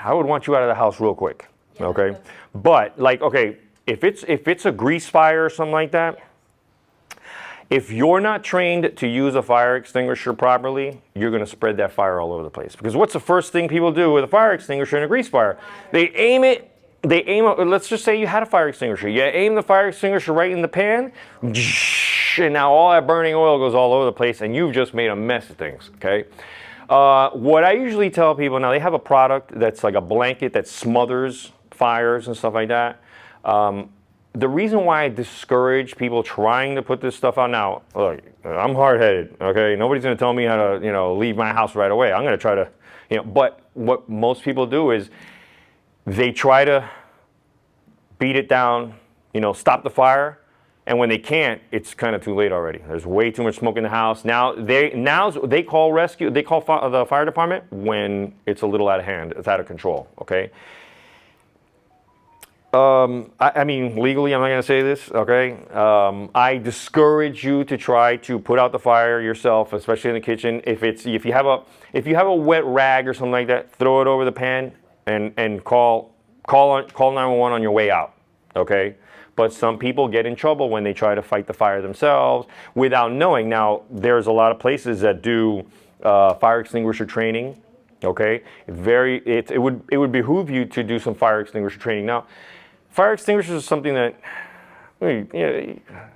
I would want you out of the house real quick. Yeah, okay. But if it's a grease fire or something like that. Yeah. If you're not trained to use a fire extinguisher properly, you're going to spread that fire all over the place. Because what's the first thing people do with a fire extinguisher and a grease fire? They aim it, let's just say you had a fire extinguisher. You aim the fire extinguisher right in the pan, and now all that burning oil goes all over the place, and you've just made a mess of things, okay? What I usually tell people, now they have a product that's like a blanket that smothers fires and stuff like that. The reason why I discourage people trying to put this stuff out now, look, I'm hard-headed, okay? Nobody's going to tell me how to, leave my house right away. I'm going to try to, but what most people do is they try to beat it down, stop the fire, And when they can't, it's kind of too late already. There's way too much smoke in the house. Now they call rescue, they call the fire department when it's a little out of hand, it's out of control, okay? I mean, legally, I'm not gonna say this, okay? I discourage you to try to put out the fire yourself, especially in the kitchen. If you have a wet rag or something like that, throw it over the pan and call 911 on your way out, okay? But some people get in trouble when they try to fight the fire themselves without knowing. Now, there's a lot of places that do fire extinguisher training. Okay, it would behoove you to do some fire extinguisher training. Now, fire extinguishers is something that they're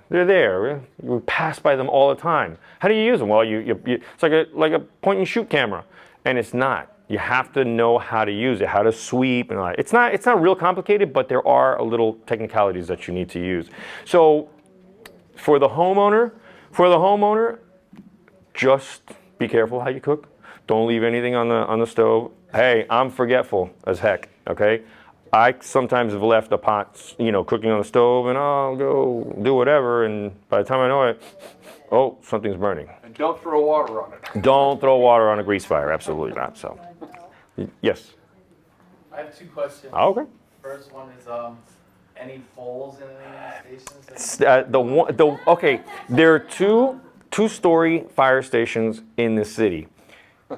there. You pass by them all the time. How do you use them? Well, it's like a point and shoot camera, and it's not. You have to know how to use it, how to sweep, and all that. It's not real complicated, but there are a little technicalities that you need to use. So, for the homeowner, just be careful how you cook. Don't leave anything on the stove. Hey, I'm forgetful as heck. Okay, I sometimes have left a pot, cooking on the stove, and I'll go do whatever, and by the time I know it, oh, something's burning. And don't throw water on it. Don't throw water on a grease fire. Absolutely not. So, yes. I have 2 questions. Okay. First one is, any poles in any stations? Okay, there are two-story fire stations in this city.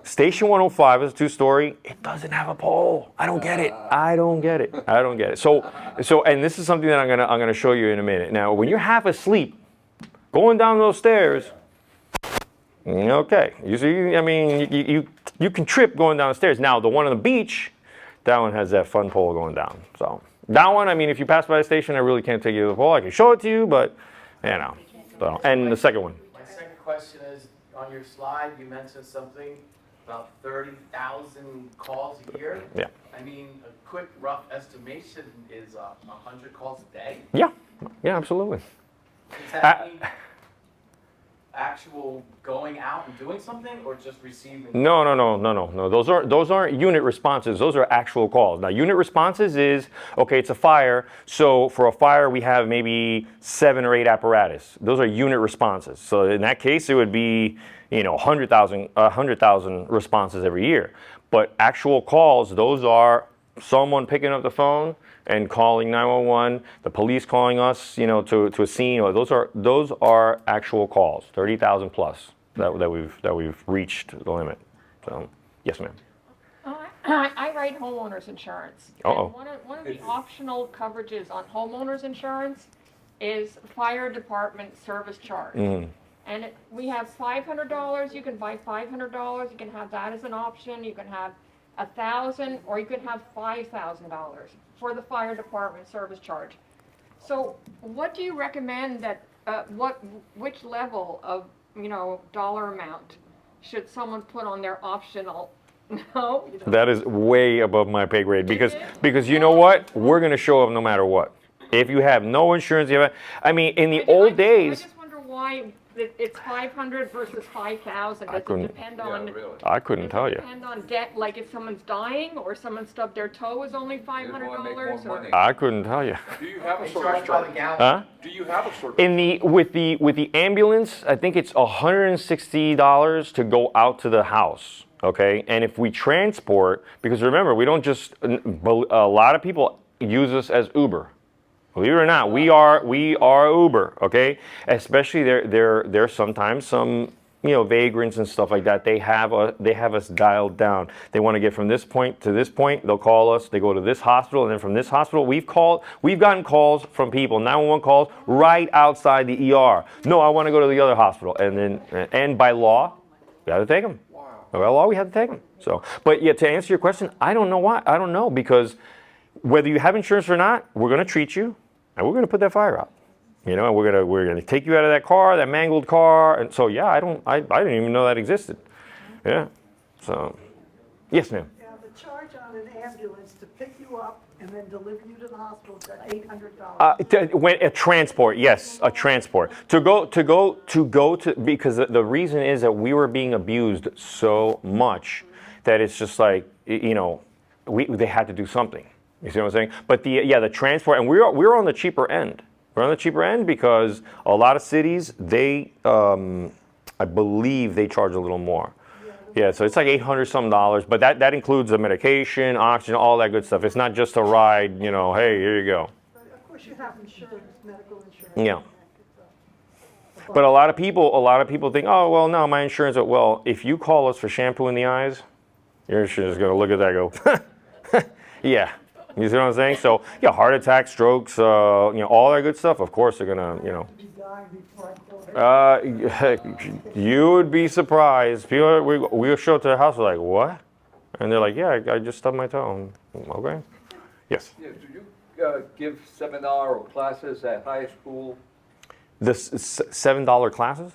Station 105 is a 2-story. It doesn't have a pole. I don't get it. So, and this is something that I'm gonna show you in a minute. Now, when you're half asleep, going down those stairs, okay. You see, I mean, you can trip going down the stairs. Now, the one on the beach, that one has that fun pole going down. So that one, I mean, if you pass by the station, I really can't take you to the pole. I can show it to you, but So, and the second one. My second question is, on your slide, you mentioned something about 30,000 calls a year. Yeah. I mean, a quick rough estimation is 100 calls a day. Yeah, absolutely. Does that mean actual going out and doing something, or just receiving? No. Those aren't unit responses. Those are actual calls. Now, unit responses is, okay, it's a fire. So for a fire, we have maybe 7 or 8 apparatus. Those are unit responses. So in that case, it would be 100,000 responses every year. But actual calls, those are someone picking up the phone and calling 911, the police calling us, to a scene. Those are actual calls, 30,000 plus that we've reached the limit. So, yes, ma'am. I write homeowners insurance. Uh-oh. And one of the optional coverages on homeowners insurance is fire department service charge. Mm-hmm. And we have $500. You can buy $500. You can have that as an option. You can have $1,000, or you could have $5,000 for the fire department service charge. So, what do you recommend that? Which level of dollar amount should someone put on their optional? No. That is way above my pay grade because you know what? We're going to show up no matter what. If you have no insurance, in the old days. I just wonder why it's 500 versus 5,000. Does it depend on? I couldn't tell you. Depend on debt, like if someone's dying or someone stubbed their toe is only $500. I couldn't tell you. Do you have a service charge? Huh? Do you have a service? With the ambulance, I think it's $160 to go out to the house. Okay, and if we transport, because remember, we don't just. A lot of people use us as Uber. Believe it or not, we are Uber, okay? Especially there's sometimes some vagrants and stuff like that. They have us dialed down. They want to get from this point to this point. They'll call us. They go to this hospital, and then from this hospital, we've gotten calls from people, 911 calls right outside the ER. No, I want to go to the other hospital, and by law, we have to take them. Wow. By law, we have to take them. So, but yeah, to answer your question, I don't know why. I don't know because whether you have insurance or not, we're going to treat you. And we're going to put that fire out, and we're gonna take you out of that car, that mangled car, and so yeah, I didn't even know that existed, yeah. So, yes, ma'am. Yeah, the charge on an ambulance to pick you up and then deliver you to the hospital is at $800. A transport, yes, a transport to go to because the reason is that we were being abused so much that it's just like they had to do something. You see what I'm saying? But the transport, and we're on the cheaper end. We're on the cheaper end because a lot of cities, they, I believe they charge a little more. Yeah, so it's like $800 some, but that includes the medication, oxygen, all that good stuff. It's not just a ride, you know, hey, here you go. Of course, you have insurance, medical insurance. Yeah. But a lot of people think, oh, well, no, my insurance, well, if you call us for shampoo in the eyes, your insurance is going to look at that and go, yeah. You see what I'm saying? So, yeah, heart attack, strokes, you know, all that good stuff, of course they're going to, you know. You would be surprised. People, we'll show up to the house, we're like, what? And they're like, yeah, I just stubbed my toe. Okay. Yes. Yeah, do you give seminar or classes at high school? The $7 classes?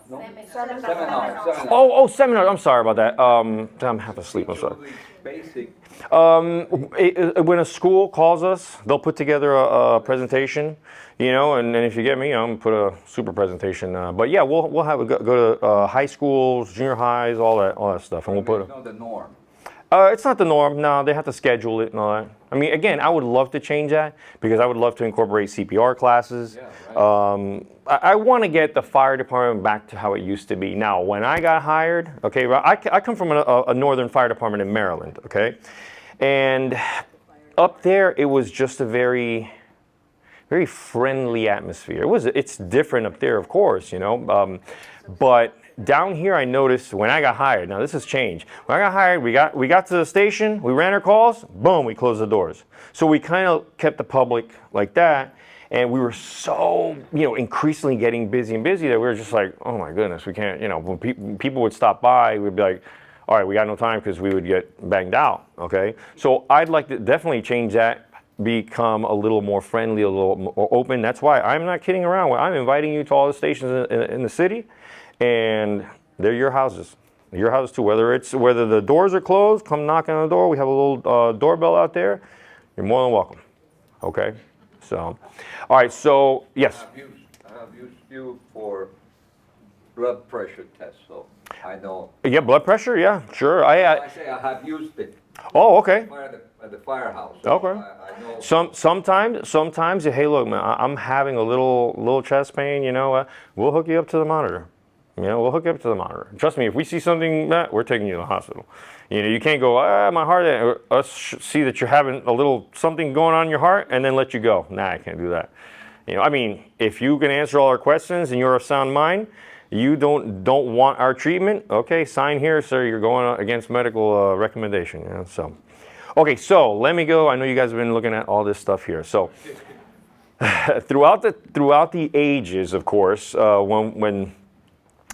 No? Seminar. Oh, seminars. I'm sorry about that. I'm half asleep. I'm sorry. Basic. When a school calls us, they'll put together a presentation, you know, and then if you get me, I'm gonna put a super presentation. But yeah, we'll have a go to high schools, junior highs, all that stuff, and we'll put. It's not the norm. It's not the norm. No, they have to schedule it and all that. I mean, again, I would love to change that because I would love to incorporate CPR classes. Yeah, right. I want to get the fire department back to how it used to be. Now, when I got hired, okay, I come from a northern fire department in Maryland, okay, and up there it was just a very friendly atmosphere. It's different up there, of course, you know, but down here I noticed when I got hired, now this has changed. When I got hired, we got to the station, we ran our calls, boom, we closed the doors. So we kind of kept the public like that, and we were so, you know, increasingly getting busy and busy that we were just like, oh my goodness, we can't, you know, when people would stop by, we'd be like, all right, we got no time because we would get banged out, okay? So I'd like to definitely change that, become a little more friendly, a little more open. That's why I'm not kidding around. I'm inviting you to all the stations in the city, and they're your houses. Your house too. Whether the doors are closed, come knock on the door. We have a little doorbell out there. You're more than welcome. Okay. So, all right. So yes. I have used you for blood pressure tests, so I know. Yeah, blood pressure. Yeah, sure. I say I have used it. Oh, okay. At the firehouse. So Okay. I know. Sometimes, hey, look, man, I'm having a little chest pain. You know, we'll hook you up to the monitor. You know, we'll hook you up to the monitor. Trust me, if we see something, we're taking you to the hospital. You know, you can't go, my heart, us see that you're having a little something going on in your heart and then let you go. Nah, I can't do that. You know, I mean, if you can answer all our questions and you're of sound mind, you don't want our treatment, okay, sign here, sir, you're going against medical recommendation. You know, so. Okay, so let me go. I know you guys have been looking at all this stuff here. So throughout the ages, of course, when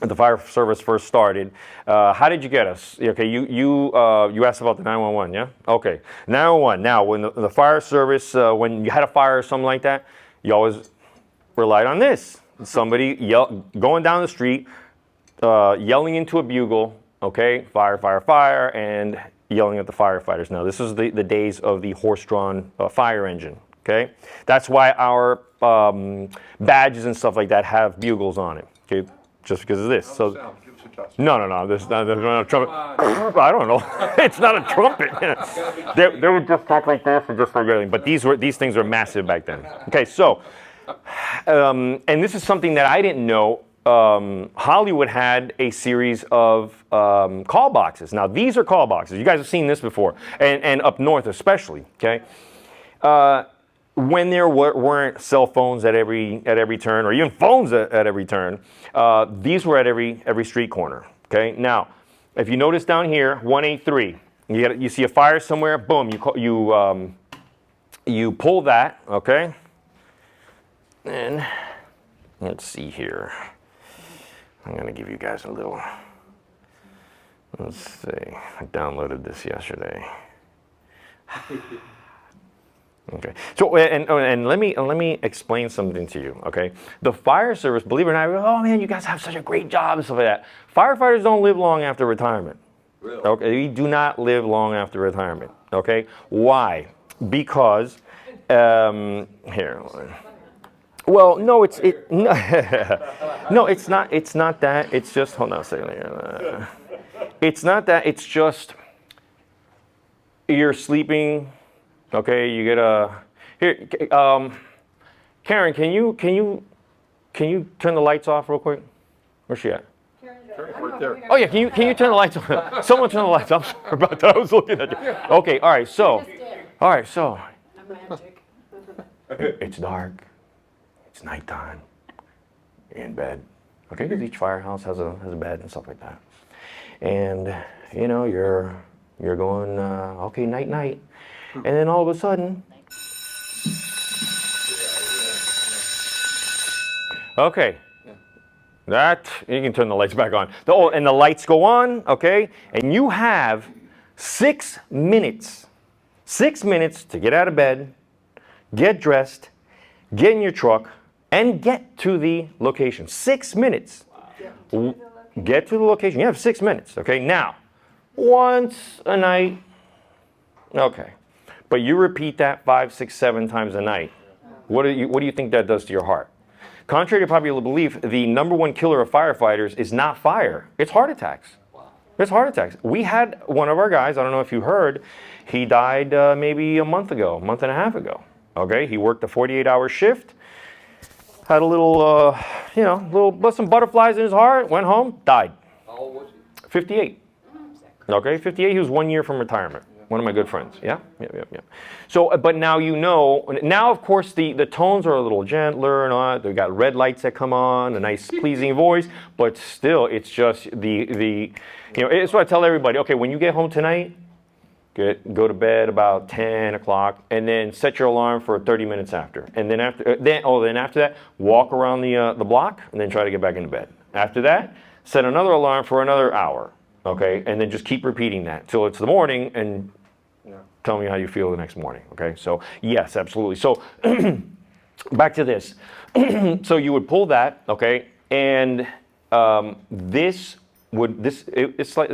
the fire service first started, how did you get us? Okay, you asked about the 911, yeah? Okay, 911. Now, when the fire service, when you had a fire or something like that, you always relied on this. Somebody going down the street, yelling into a bugle, okay, fire, fire, fire, and yelling at the firefighters. Now, this is the days of the horse-drawn fire engine, okay? That's why our badges and stuff like that have bugles on it, okay? Just because of this. So, no, there's not a trumpet. I don't know. It's not a trumpet. They would just talk like this and just regularly. But these things were massive back then. Okay, so, and this is something that I didn't know. Hollywood had a series of call boxes. Now, these are call boxes. You guys have seen this before, and up north especially. Okay. When there weren't cell phones at every turn, or even phones at every turn, these were at every street corner. Okay. Now, if you notice down here, 183, you see a fire somewhere. Boom. You pull that. Okay. And let's see here. I'm gonna give you guys a little. Let's see. I downloaded this yesterday. Okay. So and let me explain something to you. Okay. The fire service, believe it or not, oh man, you guys have such a great job and stuff like that. Firefighters don't live long after retirement. Really? Okay. We do not live long after retirement. Okay. Why? Because here. Well, no, no, it's not. It's not that. It's just hold on a second here. It's not that. It's just you're sleeping. Okay, you get a here. Karen, can you turn the lights off real quick? Where's she at? Right there. Oh yeah, can you turn the lights on? Someone turn the lights off. Sorry about that. I was looking at you. Okay, all right, so it's dark. It's nighttime. You're in bed. Okay, because each firehouse has a bed and stuff like that. And you know, you're going okay, night night. And then all of a sudden, okay. That, you can turn the lights back on. And the lights go on, okay? And you have 6 minutes. 6 minutes to get out of bed, get dressed, get in your truck, and get to the location. 6 minutes. Get to the location. You have 6 minutes, okay? Now, once a night, okay. But you repeat that 5, 6, 7 times a night. What do you think that does to your heart? Contrary to popular belief, the number one killer of firefighters is not fire. It's heart attacks. It's heart attacks. We had one of our guys, I don't know if you heard, he died maybe a month and a half ago. Okay, he worked a 48-hour shift, had a little, some butterflies in his heart, went home, died. How old was he? 58. Okay, 58, he was 1 year from retirement. One of my good friends, yeah. So, but now you know, now of course the tones are a little gentler and all that. They've got red lights that come on, a nice pleasing voice, but still it's just it's what I tell everybody. Okay, when you get home tonight, go to bed about 10 o'clock and then set your alarm for 30 minutes after. And then after that, walk around the block and then try to get back into bed. After that, set another alarm for another hour. Okay, and then just keep repeating that till it's the morning and tell me how you feel the next morning. Okay, so yes, absolutely. So back to this. So you would pull that, okay, and it's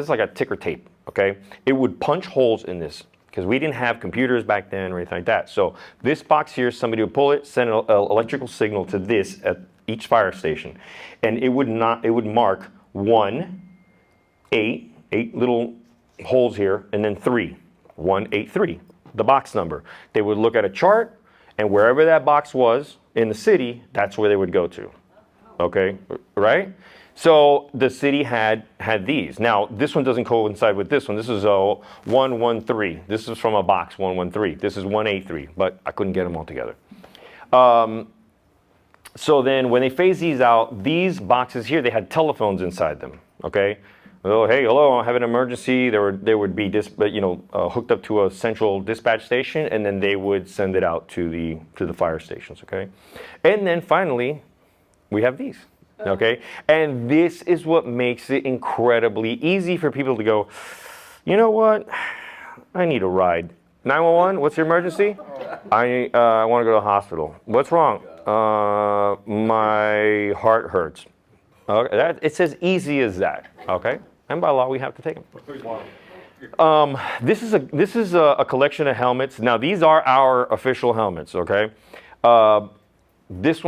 like a ticker tape, okay? It would punch holes in this because we didn't have computers back then or anything like that. So this box here, somebody would pull it, send an electrical signal to this at each fire station, and it would mark 1, 8 little holes here, and then 3, 1, 8, 3, the box number. They would look at a chart, and wherever that box was in the city, that's where they would go to. Okay, right? So the city had these. Now, this one doesn't coincide with this one. This is 113. This is from a box 113. This is 183, but I couldn't get them all together. So then when they phased these out, these boxes here, they had telephones inside them, okay? Oh, hey, hello, I have an emergency. They would be hooked up to a central dispatch station, and then they would send it out to the fire stations, okay? And then finally, we have these, okay? And this is what makes it incredibly easy for people to go, you know what? I need a ride. 911, what's your emergency? I want to go to the hospital. What's wrong? My heart hurts. Okay, it's as easy as that, okay? And by law, we have to take them. This is a collection of helmets. Now, these are our official helmets, okay? This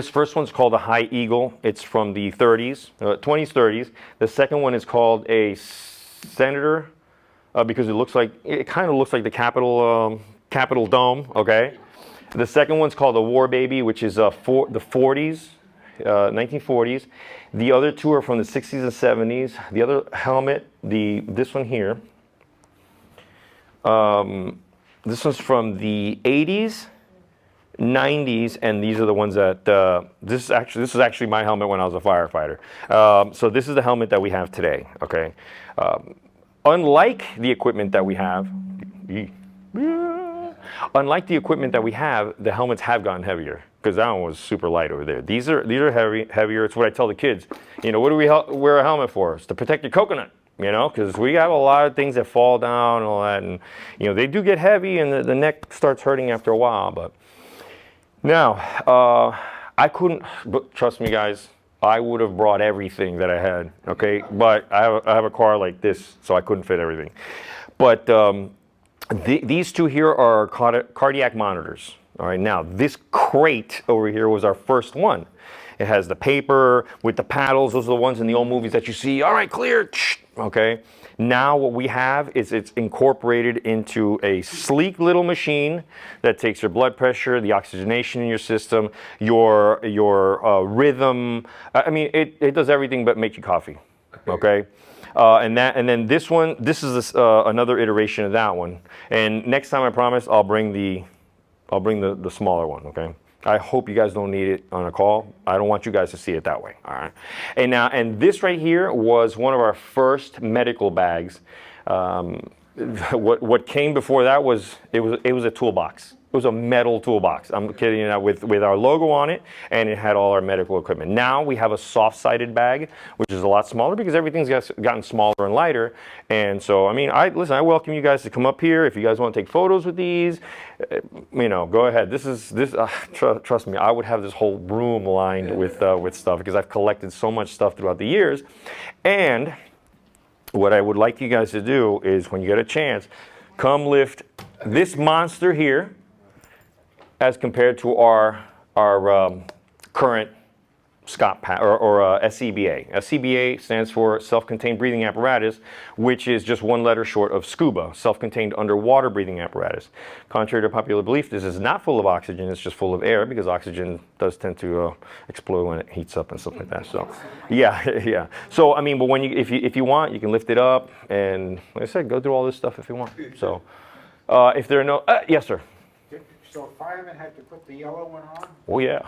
first one's called a High Eagle. It's from the 20s, 30s. The second one is called a Senator because it kind of looks like the Capitol Dome, okay? The second one's called a War Baby, which is the 40s. 1940s. The other two are from the 60s and 70s. The other helmet, this one here, this one's from the 80s, 90s, and these are the ones that this is actually my helmet when I was a firefighter. So this is the helmet that we have today. Okay, unlike the equipment that we have. Unlike the equipment that we have, the helmets have gotten heavier because that one was super light over there. These are heavier. It's what I tell the kids. You know, what do we wear a helmet for? It's to protect your coconut. You know, because we have a lot of things that fall down and all that, and you know they do get heavy, and the neck starts hurting after a while. But now, I couldn't. But trust me, guys, I would have brought everything that I had. Okay, but I have a car like this, so I couldn't fit everything. But these two here are cardiac monitors. All right, now this crate over here was our first one. It has the paper with the paddles. Those are the ones in the old movies that you see. All right, clear. Okay. Now what we have is it's incorporated into a sleek little machine that takes your blood pressure, the oxygenation in your system, your rhythm. I mean, it does everything but make you coffee. Okay. And then this one, this is another iteration of that one. And next time, I promise, I'll bring the smaller one. Okay. I hope you guys don't need it on a call. I don't want you guys to see it that way. All right. And this right here was one of our first medical bags. What came before that was it was a toolbox. It was a metal toolbox. I'm kidding you not, with our logo on it, and it had all our medical equipment. Now we have a soft-sided bag, which is a lot smaller because everything's gotten smaller and lighter. And so, I mean, I welcome you guys to come up here if you guys want to take photos with these. Go ahead. Trust me, I would have this whole room lined with stuff because I've collected so much stuff throughout the years. And what I would like you guys to do is, when you get a chance, come lift this monster here as compared to our current SCOP or SCBA. SCBA stands for self-contained breathing apparatus, which is just one letter short of SCUBA, self-contained underwater breathing apparatus. Contrary to popular belief, this is not full of oxygen, it's just full of air, because oxygen does tend to explode when it heats up and stuff like that. So, yeah. So, I mean, but when if you want, you can lift it up, and like I said, go through all this stuff if you want. So, if there are no, yes, sir. So a fireman had to put the yellow one on? Oh, yeah.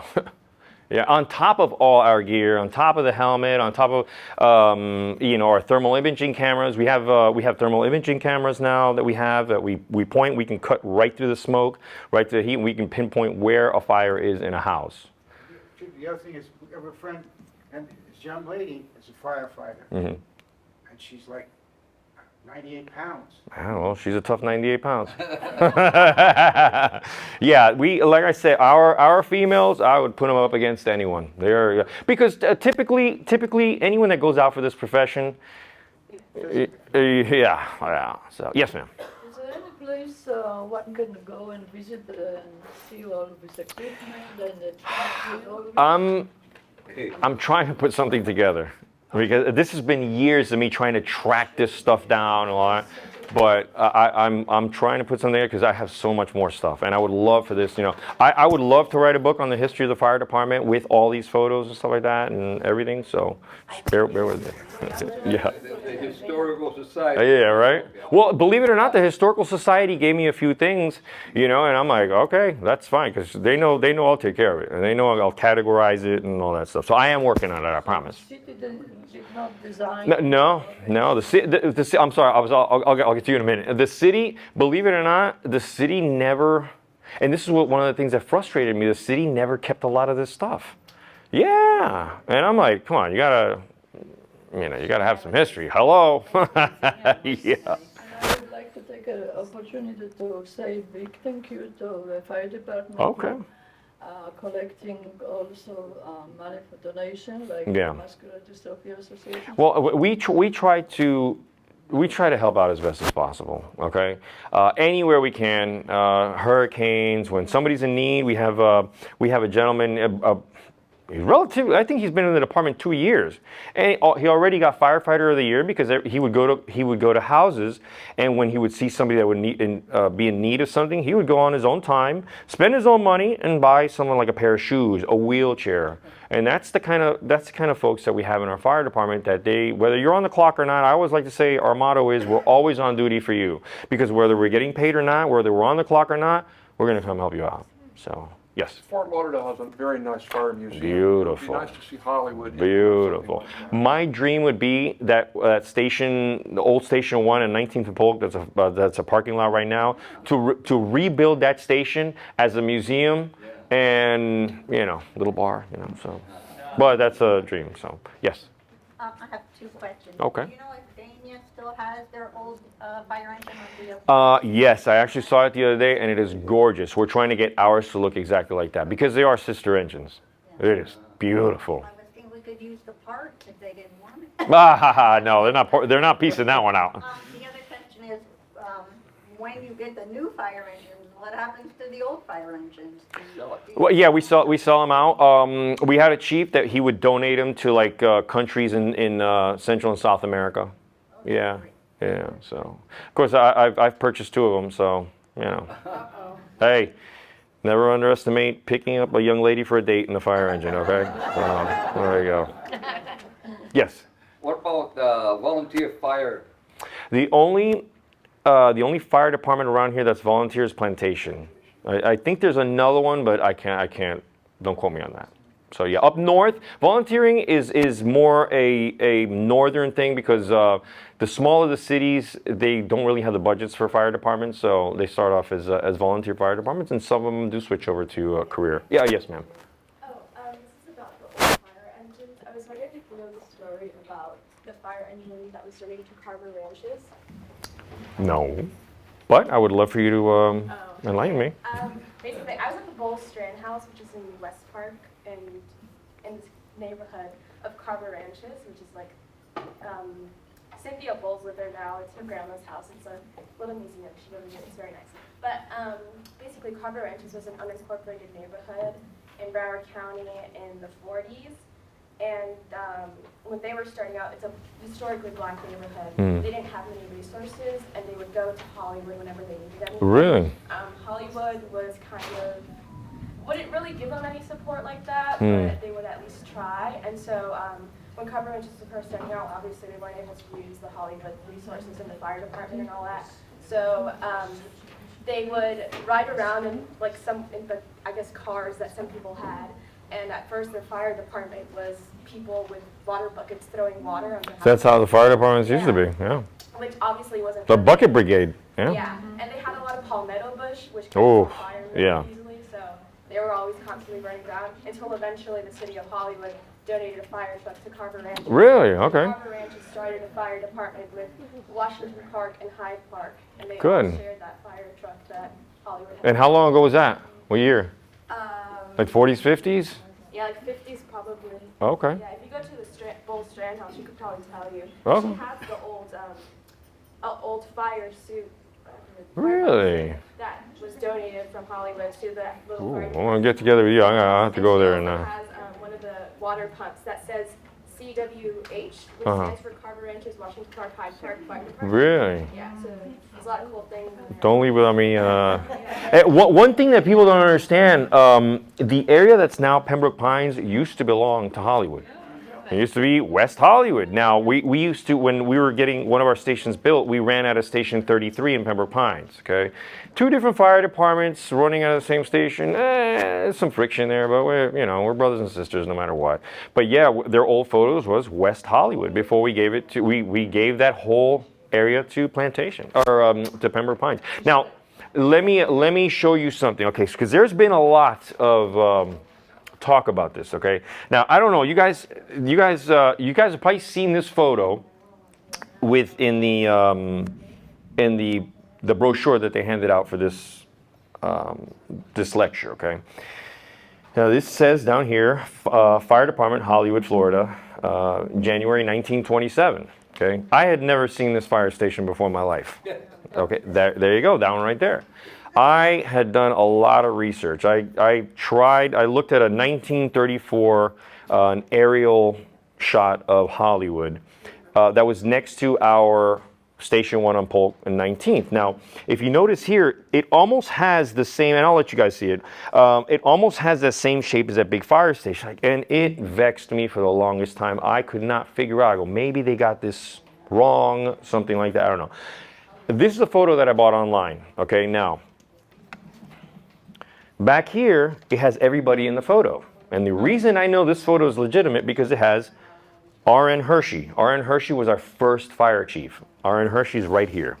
Yeah, on top of all our gear, on top of the helmet, on top of our thermal imaging cameras. We have thermal imaging cameras now that we point. We can cut right through the smoke, right through the heat, and we can pinpoint where a fire is in a house. The other thing is, we have a friend, and this young lady is a firefighter, Mm-hmm. and she's like 98 pounds. Well, she's a tough 98 pounds. Yeah, like I said, our females, I would put them up against anyone. Because typically anyone that goes out for this profession, yeah. So yes, ma'am. Is there any place one can go and visit and see all of this equipment and the truck with all of it? I'm trying to put something together. Because this has been years of me trying to track this stuff down and all that, but I'm trying to put something there because I have so much more stuff, and I would love for this. I would love to write a book on the history of the fire department with all these photos and stuff like that and everything. So bear with me. Yeah. The Historical Society. Yeah, right. Well, believe it or not, the Historical Society gave me a few things, and I'm like, okay, that's fine, because they know I'll take care of it, and they know I'll categorize it and all that stuff. So I am working on it, I promise. Did not design. No. The city. I'm sorry. I'll get to you in a minute. The city, believe it or not, the city never. And this is one of the things that frustrated me. The city never kept a lot of this stuff. Yeah, and I'm like, come on, you gotta have some history. Hello. Yeah. And I would like to take an opportunity to say a big thank you to the fire department. Okay. Collecting also money for donation, like Yeah. the Muscular Dystrophy Association. Well, we try to help out as best as possible. Okay, anywhere we can. Hurricanes. When somebody's in need, we have a gentleman. He's relatively, I think he's been in the department 2 years, and he already got Firefighter of the Year because he would go to houses, and when he would see somebody that would be in need of something, he would go on his own time, spend his own money, and buy someone like a pair of shoes, a wheelchair, and that's the kind of folks that we have in our fire department. That whether you're on the clock or not, I always like to say our motto is we're always on duty for you, because whether we're getting paid or not, whether we're on the clock or not, we're going to come help you out. So. Yes. Fort Lauderdale has a very nice fire museum. Beautiful. It'd be nice to see Hollywood. Beautiful. Like My dream would be that station, the old Station 1 in 19th and Polk, that's a parking lot right now, to rebuild that station as a museum and, little bar, so. But that's a dream, so, yes. I have two questions. Okay. Do you know if Dania still has their old fire engine or do you? Yes, I actually saw it the other day, and it is gorgeous. We're trying to get ours to look exactly like that because they are sister engines. Yeah. It is beautiful. I was thinking we could use the parts if they didn't want it. No, they're not piecing that one out. The other question is, when you get the new fire engines, what happens to the old fire engines? Well, yeah, we sell them out. We had a chief that he would donate them to countries in Central and South America. Yeah. Yeah, so, of course, I've purchased 2 of them, so, you know. Hey, never underestimate picking up a young lady for a date in the fire engine, okay? So, there you go. Yes? What about volunteer fire? The only fire department around here that's volunteer is Plantation. I think there's another one, but I can't, don't quote me on that. So yeah, up north, volunteering is more a northern thing because the smaller the cities, they don't really have the budgets for fire departments, so they start off as volunteer fire departments, and some of them do switch over to a career. Yeah, yes, ma'am. This is about the old fire engines. I was wondering if you know the story about the fire engine that was donated to Carver Ranches. No, but I would love for you to enlighten me. Basically, I was at the Bull Strand House, which is in West Park, and in this neighborhood of Carver Ranches, which is like, Cynthia Bowles lived there now. It's her grandma's house. It's a little museum. She lives in it. It's very nice. But basically, Carver Ranches was an unincorporated neighborhood in Broward County in the 40s. And when they were starting out, it's a historically black neighborhood. They didn't have many resources, and they would go to Hollywood whenever they needed anything. Really? Hollywood was kind of, wouldn't really give them any support like that, but they would at least try. And so when Carver Ranches was first starting out, obviously they weren't able to use the Hollywood resources in the fire department and all that. So they would ride around in like in the, I guess, cars that some people had. And at first, the fire department was people with water buckets throwing water on the house. That's how the fire departments used to be, yeah. Which obviously wasn't. The bucket brigade, yeah. Yeah, and they had a lot of palmetto bush, which Oh, catches fire yeah. really easily, so they were always constantly burning down until eventually the city of Hollywood donated a fire truck to Carver Ranches. Really? Okay. Carver Ranches started a fire department with Washington Park and Hyde Park, and they all Good. shared that fire truck that Hollywood had. And how long ago was that? What year? Like 40s, 50s? Yeah, like 50s probably. Okay. Yeah, if you go to the Bull Strand House, she could probably tell you. Okay. She has the old fire suit. Really? That was donated from Hollywood to the little Ooh, fire I department. want to get together with you. I'll have to go there and. She also has one of the water pumps that says CWH, which stands for Carver Ranches, Washington Park, Hyde Park Fire Department. Really? Yeah, so there's a lot of cool things in there. Don't leave without me. One thing that people don't understand, the area that's now Pembroke Pines used to belong to Hollywood. It used to be West Hollywood. Now, we used to, when we were getting one of our stations built, we ran out of Station 33 in Pembroke Pines, okay? 2 different fire departments running out of the same station. There's some friction there, but we're brothers and sisters no matter what. But yeah, their old photos was West Hollywood before we gave it to, we gave that whole area to Plantation, or to Pembroke Pines. Now, let me show you something, okay? Because there's been a lot of talk about this, okay? Now, I don't know, you guys have probably seen this photo in the brochure that they handed out for this this lecture, okay? Now, this says down here, Fire Department, Hollywood, Florida, January 1927. Okay, I had never seen this fire station before in my life. Okay, there you go, that one right there. I had done a lot of research. I looked at a 1934 an aerial shot of Hollywood that was next to our Station 1 on Polk and 19th. Now, if you notice here, it almost has the same, and I'll let you guys see it, it almost has the same shape as that big fire station. And it vexed me for the longest time. I could not figure out, I go, maybe they got this wrong, something like that, I don't know. This is a photo that I bought online, okay? Now, back here, it has everybody in the photo. And the reason I know this photo is legitimate because it has R.N. Hershey. R.N. Hershey was our first fire chief. R.N. Hershey's right here.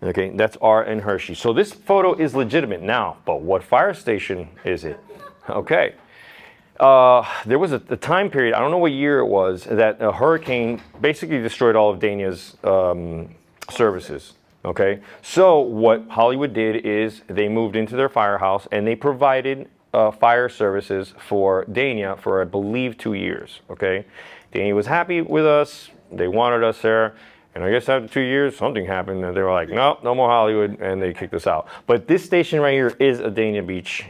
Okay, that's R.N. Hershey. So this photo is legitimate now, but what fire station is it? Okay. There was a time period, I don't know what year it was, that a hurricane basically destroyed all of Dania's services. Okay, so what Hollywood did is they moved into their firehouse and they provided fire services for Dania for, I believe, 2 years. Okay, Dania was happy with us. They wanted us there. And I guess after 2 years, something happened, and they were like, no, no more Hollywood, and they kicked us out. But this station right here is a Dania Beach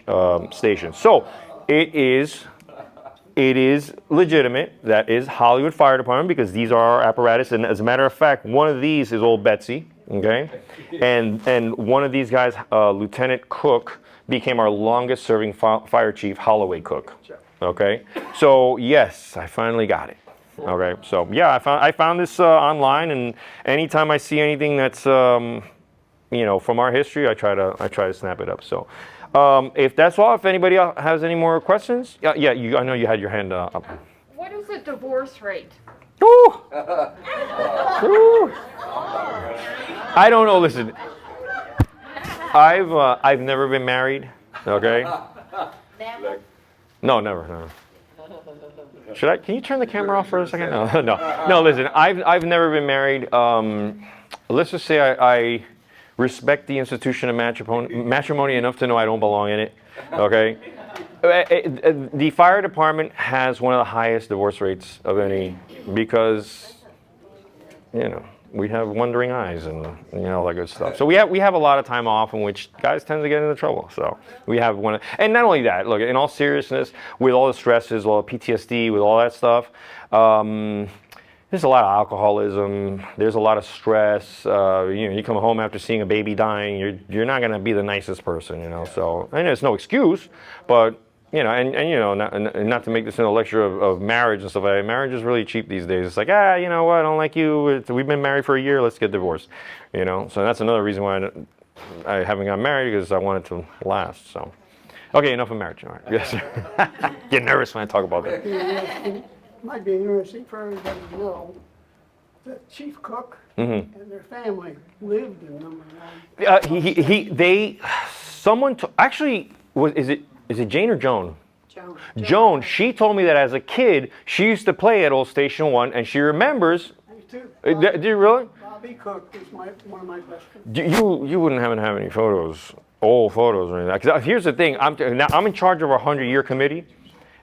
station. So it is It is legitimate. That is Hollywood Fire Department because these are our apparatus. And as a matter of fact, one of these is old Betsy, okay? And one of these guys, Lieutenant Cook, became our longest serving fire chief, Holloway Cook, okay? So yes, I finally got it. Okay, so yeah, I found this online, and anytime I see anything that's you know, from our history, I try to snap it up. So if that's all, if anybody else has any more questions, yeah, I know you had your hand up. What is the divorce rate? Ooh. Ooh. I don't know. Listen, I've never been married. Okay. No, never. Should I? Can you turn the camera off for a second? No. Listen, I've never been married. Let's just say I respect the institution of matrimony enough to know I don't belong in it. Okay. The fire department has one of the highest divorce rates of any because, you know, we have wandering eyes and all that good stuff. So we have a lot of time off in which guys tend to get into trouble. So we have one, and not only that. Look, in all seriousness, with all the stresses, all the PTSD, with all that stuff, there's a lot of alcoholism. There's a lot of stress. You come home after seeing a baby dying. You're not going to be the nicest person, So I know it's no excuse, but. Not to make this into a lecture of marriage and stuff like that. Marriage is really cheap these days. It's like, you know what, I don't like you. We've been married for a year, let's get divorced. So that's another reason why I haven't got married, because I want it to last. So, okay, enough of marriage. All right. Yes. Get nervous when I talk about that. It might be interesting for everybody to know that Chief Cook and their family lived in number 1. Is it Jane or Joan? Joan. Joan, she told me that as a kid, she used to play at Old Station 1, and she remembers. Me too. Do you really? Bobby Cook is one of my best friends. You wouldn't happen to have any photos, old photos or anything. Because here's the thing, I'm in charge of our 100-year committee,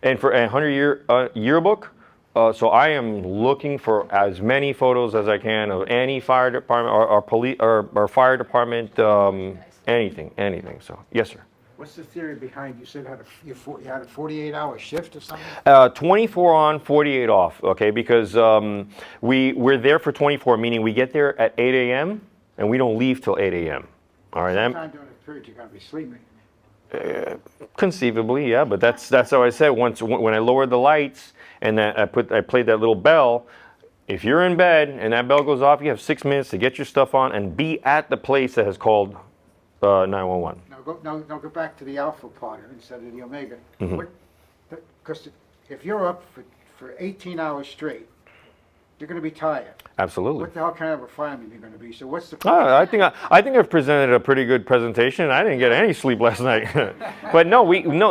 and for a 100-year yearbook. So I am looking for as many photos as I can of any fire department or police or fire department, anything. So yes, sir. What's the theory behind, you said you had a 48-hour shift or something? 24 on, 48 off, okay? Because we're there for 24, meaning we get there at 8 a.m. and we don't leave till 8 a.m. All right? Sometime during the period you're going to be sleeping. Conceivably, yeah, but that's how I said. When I lowered the lights and I played that little bell, if you're in bed and that bell goes off, you have 6 minutes to get your stuff on and be at the place that has called 911. Now go back to the alpha part instead of the omega. Mm-hmm. Because if you're up for 18 hours straight, you're going to be tired. Absolutely. What the hell kind of a fireman you're going to be? So what's the? I think I've presented a pretty good presentation. I didn't get any sleep last night, but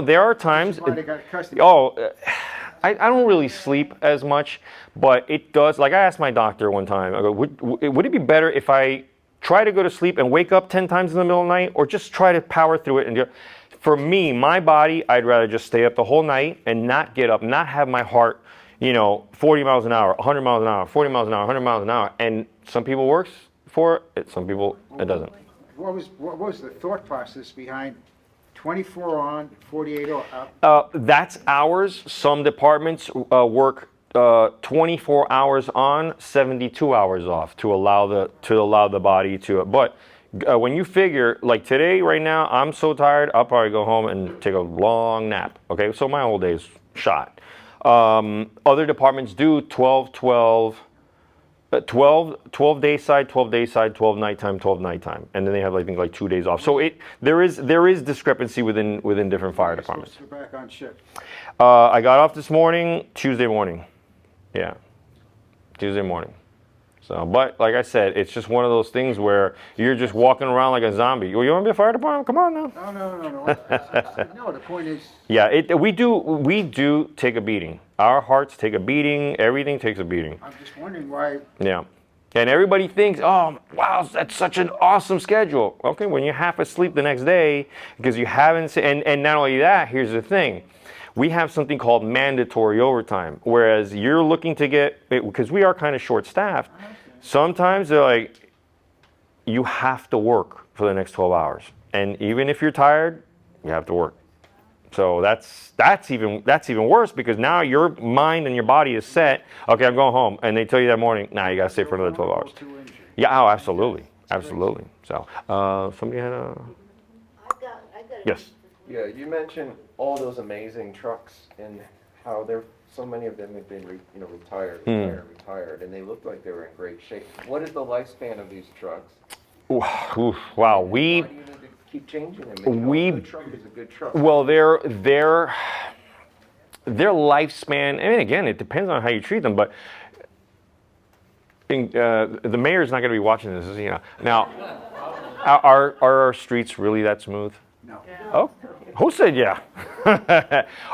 there are times. Why they got custody? I don't really sleep as much, but it does. Like I asked my doctor one time, I go, would it be better if I try to go to sleep and wake up 10 times in the middle of the night, or just try to power through it? And for me, my body, I'd rather just stay up the whole night and not get up, not have my heart, 40 miles an hour, 100 miles an hour, 40 miles an hour, 100 miles an hour. And some people works for it, some people it doesn't. What was the thought process behind 24 on, 48 off? That's hours. Some departments work 24 hours on, 72 hours off to allow the body to. But when you figure, like today, right now, I'm so tired, I'll probably go home and take a long nap. Okay, so my whole day's shot. Other departments do 12 day side, 12 day side, 12 nighttime, 12 nighttime, and then they have I think like 2 days off. So there is discrepancy within different fire departments. Go back on shift. I got off this morning, Tuesday morning. Yeah, Tuesday morning. So, but like I said, it's just one of those things where you're just walking around like a zombie. You want to be a fire department? Come on now. No. No, the point is. Yeah, we do take a beating. Our hearts take a beating. Everything takes a beating. I'm just wondering why. Yeah, and everybody thinks, oh wow, that's such an awesome schedule. Okay, when you're half asleep the next day because you haven't. And not only that, here's the thing. We have something called mandatory overtime, whereas you're looking to get, because we are kind of short-staffed, sometimes they're like, you have to work for the next 12 hours. And even if you're tired, you have to work. So that's even worse because now your mind and your body is set. Okay, I'm going home, and they tell you that morning, nah, you gotta stay for another 12 hours. Yeah, oh, absolutely, absolutely. So somebody had a yes. Yeah, you mentioned all those amazing trucks and how so many of them have been retired, and they look like they were in great shape. What is the lifespan of these trucks? Wow, Why do you need to keep changing them? A good truck is a good truck. Well, their lifespan. I mean, again, it depends on how you treat them, but the mayor's not going to be watching this, you know. Now, are our streets really that smooth? No. Oh, who said yeah?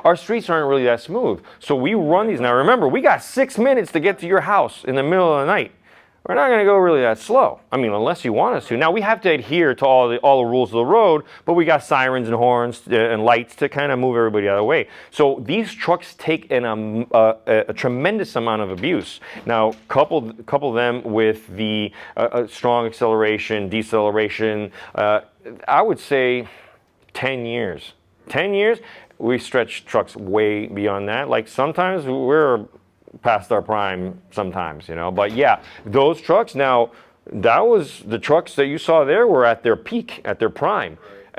Our streets aren't really that smooth. So we run these. Now remember, we got 6 minutes to get to your house in the middle of the night. We're not going to go really that slow. I mean, unless you want us to. Now we have to adhere to all the rules of the road, but we got sirens and horns and lights to kind of move everybody out of the way. So these trucks take a tremendous amount of abuse. Now couple them with the strong acceleration, deceleration. I would say 10 years. 10 years, we stretch trucks way beyond that. Like sometimes we're past our prime sometimes, you know. But yeah, those trucks now, that was the trucks that you saw there were at their peak, at their prime.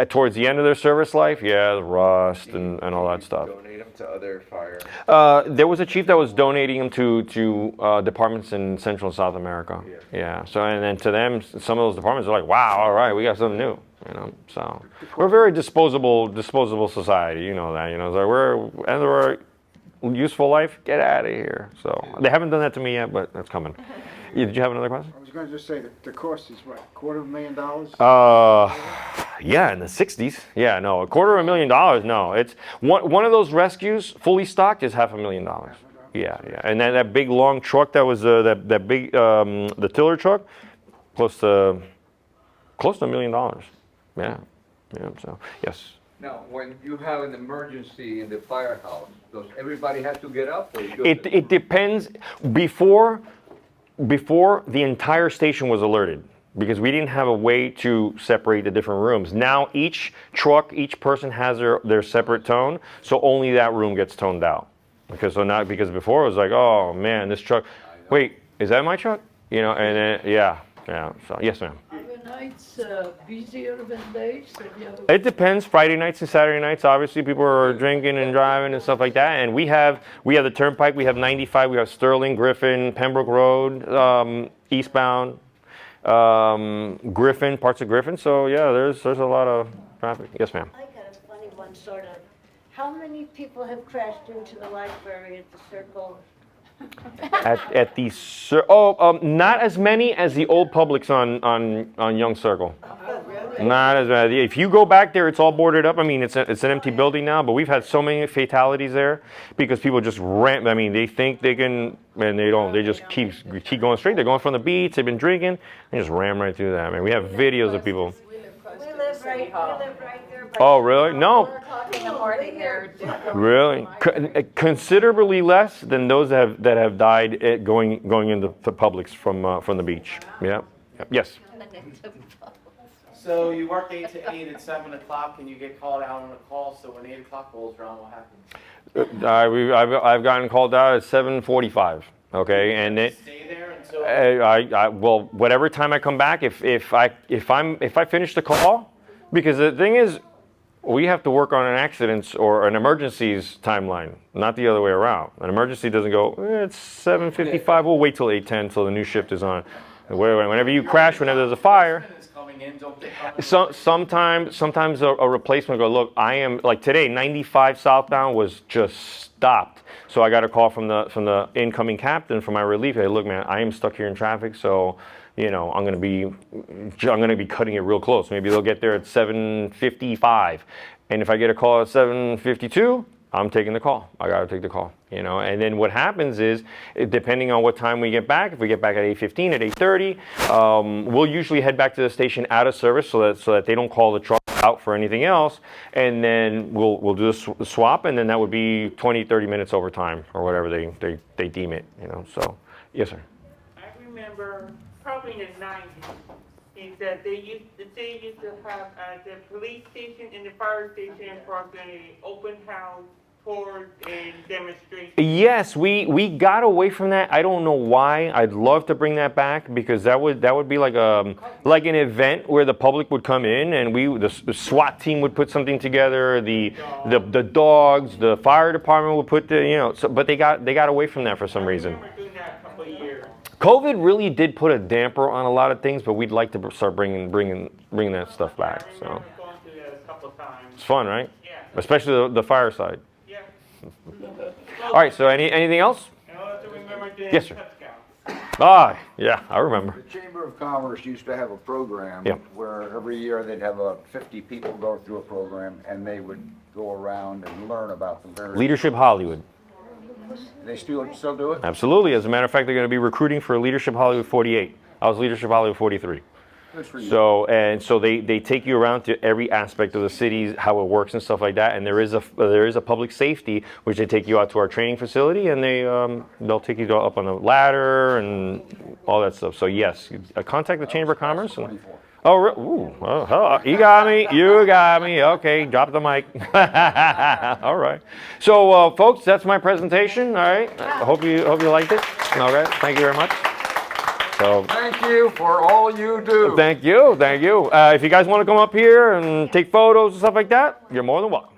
Towards the end of their service life, yeah, the rust and all that stuff. Donate them to other fire. There was a chief that was donating them to departments in Central and South America. Yeah. So and then to them, some of those departments are like, wow, all right, we got something new. You know, so we're a very disposable society. You know that. You know, so we're end of our useful life. Get out of here. So they haven't done that to me yet, but that's coming. Yeah, did you have another question? I was going to just say that the cost is what, $250,000? Yeah, in the 60s. Yeah, no, $250,000. No, it's one of those rescues fully stocked is $500,000. Yeah, and then that big long truck that was that big the tiller truck, close to $1 million. Yeah. So yes. Now, when you have an emergency in the firehouse, does everybody have to get up? Or It depends. Before the entire station was alerted, because we didn't have a way to separate the different rooms. Now each person has their separate tone, so only that room gets toned out. Because before it was like, oh man, this truck. Wait, is that my truck? You know, and then yeah. So yes, ma'am. Nights busier than days? It depends. Friday nights and Saturday nights, obviously, people are drinking and driving and stuff like that. And we have the Turnpike, we have 95, we have Sterling, Griffin, Pembroke Road, eastbound, Griffin, parts of Griffin. So yeah, there's a lot of traffic. Yes, ma'am. I got a funny one, sort of. How many people have crashed into the library at the Circle? Not as many as the old Publix on Young Circle. Not as bad. If you go back there, it's all boarded up. I mean, it's an empty building now, but we've had so many fatalities there because people just ran. I mean, they think they can, and they don't. They just keep going straight. They're going from the beach. They've been drinking, and just ram right through that. I mean, we have videos of people. We live right there. Oh, really? No. Really? Considerably less than those that have died going into the Publix from the beach. Yeah. Yes. So you work 8 to 8 at 7 o'clock, and you get called out on a call. So when 8 o'clock rolls around, what happens? I've gotten called out at 7:45. Okay, and it. Stay there until. Well, whatever time I come back, if I finish the call, because the thing is, we have to work on an accidents or an emergencies timeline, not the other way around. An emergency doesn't go, it's 7:55, we'll wait till 8:10 till the new shift is on. Whenever you crash, whenever there's a fire, sometimes a replacement will go, look, I am, like today, 95 southbound was just stopped. So I got a call from the incoming captain from my relief. Hey, look, man, I am stuck here in traffic, so you know, I'm gonna be cutting it real close. Maybe they'll get there at 7:55, and if I get a call at 7:52, I'm taking the call. I gotta take the call, you know. And then what happens is, depending on what time we get back, if we get back at 8:15, at 8:30, we'll usually head back to the station out of service so that they don't call the truck out for anything else, and then we'll do the swap, and then that would be 20-30 minutes overtime or whatever they deem it, you know. So yes, sir. I remember probably in the 90s, is that the city used to have the police station and the fire station for the open house tours and demonstrations. Yes, we got away from that. I don't know why. I'd love to bring that back because that would be like an event where the public would come in and the SWAT team would put something together. The dogs, the fire department would put but they got away from that for some reason. COVID really did put a damper on a lot of things, but we'd like to start bringing that stuff back. So it's fun, right? Yeah. Especially the fire side. Yeah. All right. So anything else? And also remember the Yes, sir. Cub Scouts. Ah, yeah, I remember. The Chamber of Commerce used to have a program where every year they'd have 50 people go through a program and they would go around and learn about the various. Leadership Hollywood. They still do it? Absolutely. As a matter of fact, they're going to be recruiting for Leadership Hollywood 48. I was Leadership Hollywood 43. Good for you. So they take you around to every aspect of the city, how it works and stuff like that. And there is a public safety, which they take you out to our training facility and they'll take you up on the ladder and all that stuff. So yes, contact the Chamber of Commerce. You got me. You got me. Okay, drop the mic. All right. So folks, that's my presentation. All right. I hope you liked it. All right. Thank you very much. So, thank you for all you do. Thank you. If you guys want to come up here and take photos and stuff like that, you're more than welcome.